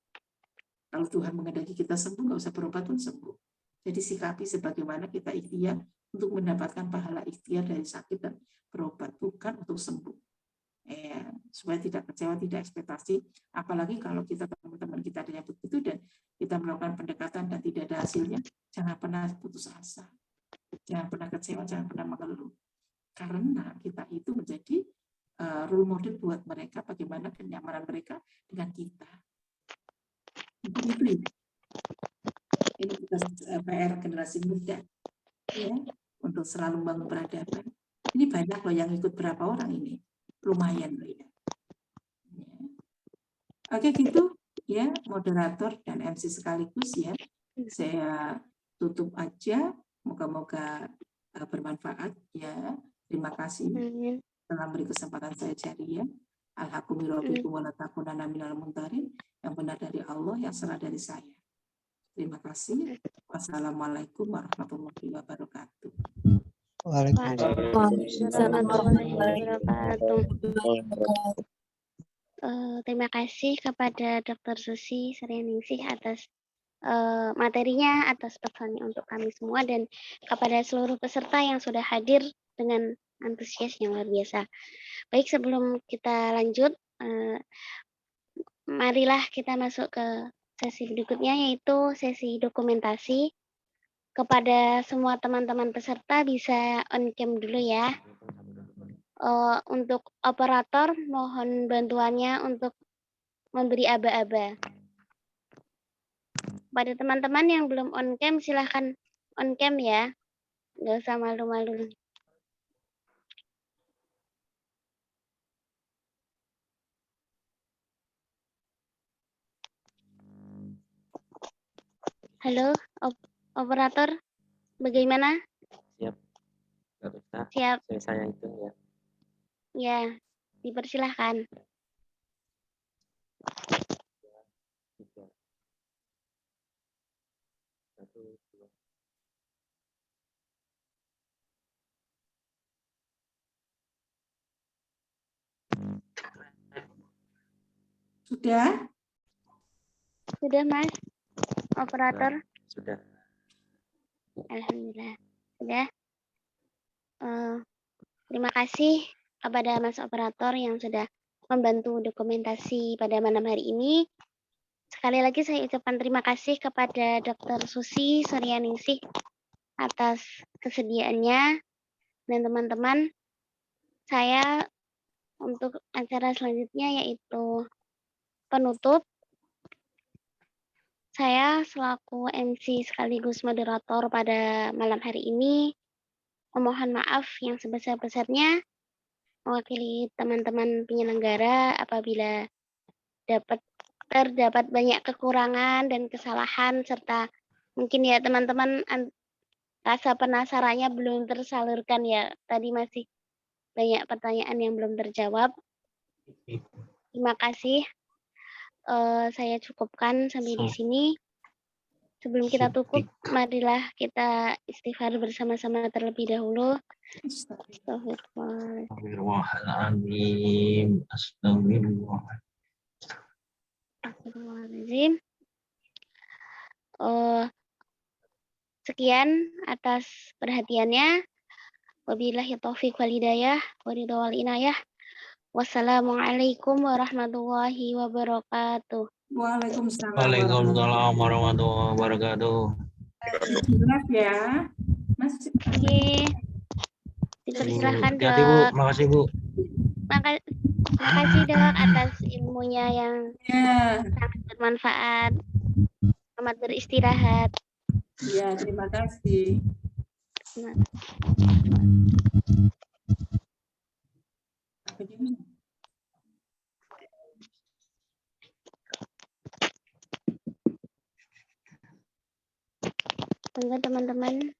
Kalau Tuhan menghendaki kita sembuh, nggak usah berobat pun sembuh. Jadi sikapi sebagaimana kita ikhtiar untuk mendapatkan pahala ikhtiar dari sakit dan berobat, bukan untuk sembuh. Supaya tidak kecewa, tidak ekspektasi. Apalagi kalau kita teman-teman kita ada yang begitu dan kita melakukan pendekatan dan tidak ada hasilnya, jangan pernah putus asa. Jangan pernah kecewa, jangan pernah mengeluh. Karena kita itu menjadi role model buat mereka, bagaimana kenyamanan mereka dengan kita. Itu ya. Ini tugas PR generasi muda, ya, untuk selalu membangun peradaban. Ini banyak loh yang ikut, berapa orang ini, lumayan loh ya. Oke gitu ya, moderator dan MC sekaligus ya. Saya tutup aja, moga-moga bermanfaat ya. Terima kasih telah beri kesempatan saya jariah. Alhamdulillahirabbil alamin. Yang benar dari Allah, yang salah dari saya. Terima kasih. Wassalamualaikum warahmatullahi wabarakatuh. Waalaikumsalam warahmatullahi wabarakatuh. Terima kasih kepada Dr. Susi Suryaningsih atas materinya, atas pesannya untuk kami semua, dan kepada seluruh peserta yang sudah hadir dengan antusias yang luar biasa. Baik, sebelum kita lanjut, marilah kita masuk ke sesi berikutnya, yaitu sesi dokumentasi. Kepada semua teman-teman peserta bisa on cam dulu ya. Untuk operator mohon bantuannya untuk memberi aba-aba. Pada teman-teman yang belum on cam silahkan on cam ya. Nggak usah malu-malu. Halo, operator, bagaimana? Siap. Siap. Saya hitung ya. Ya, dipersilahkan. Sudah? Sudah, Mas? Operator? Sudah. Alhamdulillah. Sudah. Terima kasih kepada Mas Operator yang sudah membantu dokumentasi pada malam hari ini. Sekali lagi saya ucapkan terima kasih kepada Dr. Susi Suryaningsih atas kesediaannya, dan teman-teman. Saya untuk acara selanjutnya yaitu penutup. Saya selaku MC sekaligus moderator pada malam hari ini memohon maaf yang sebesar-besarnya mewakili teman-teman penyelenggara apabila terdapat banyak kekurangan dan kesalahan, serta mungkin ya teman-teman rasa penasarannya belum tersalurkan ya. Tadi masih banyak pertanyaan yang belum terjawab. Terima kasih. Saya cukupkan sampai di sini. Sebelum kita tutup, marilah kita istighfar bersama-sama terlebih dahulu. Astagfirullah. Astagfirullahaladzim. Astagfirullah. Astagfirullahaladzim. Sekian atas perhatiannya. Wabillahi taufiq wal hidayah wa ridha wal inayah. Wassalamualaikum warahmatullahi wabarakatuh. Waalaikumsalam. Waalaikumsalam warahmatullahi wabarakatuh. Jelas ya, Mas. Oke. Dipersilahkan, Hati-hati, Bu. Dok. Makasih, Bu. Makasih, Dok, atas ilmunya yang Ya, sangat bermanfaat. Selamat beristirahat. ya, terima kasih. Semoga teman-teman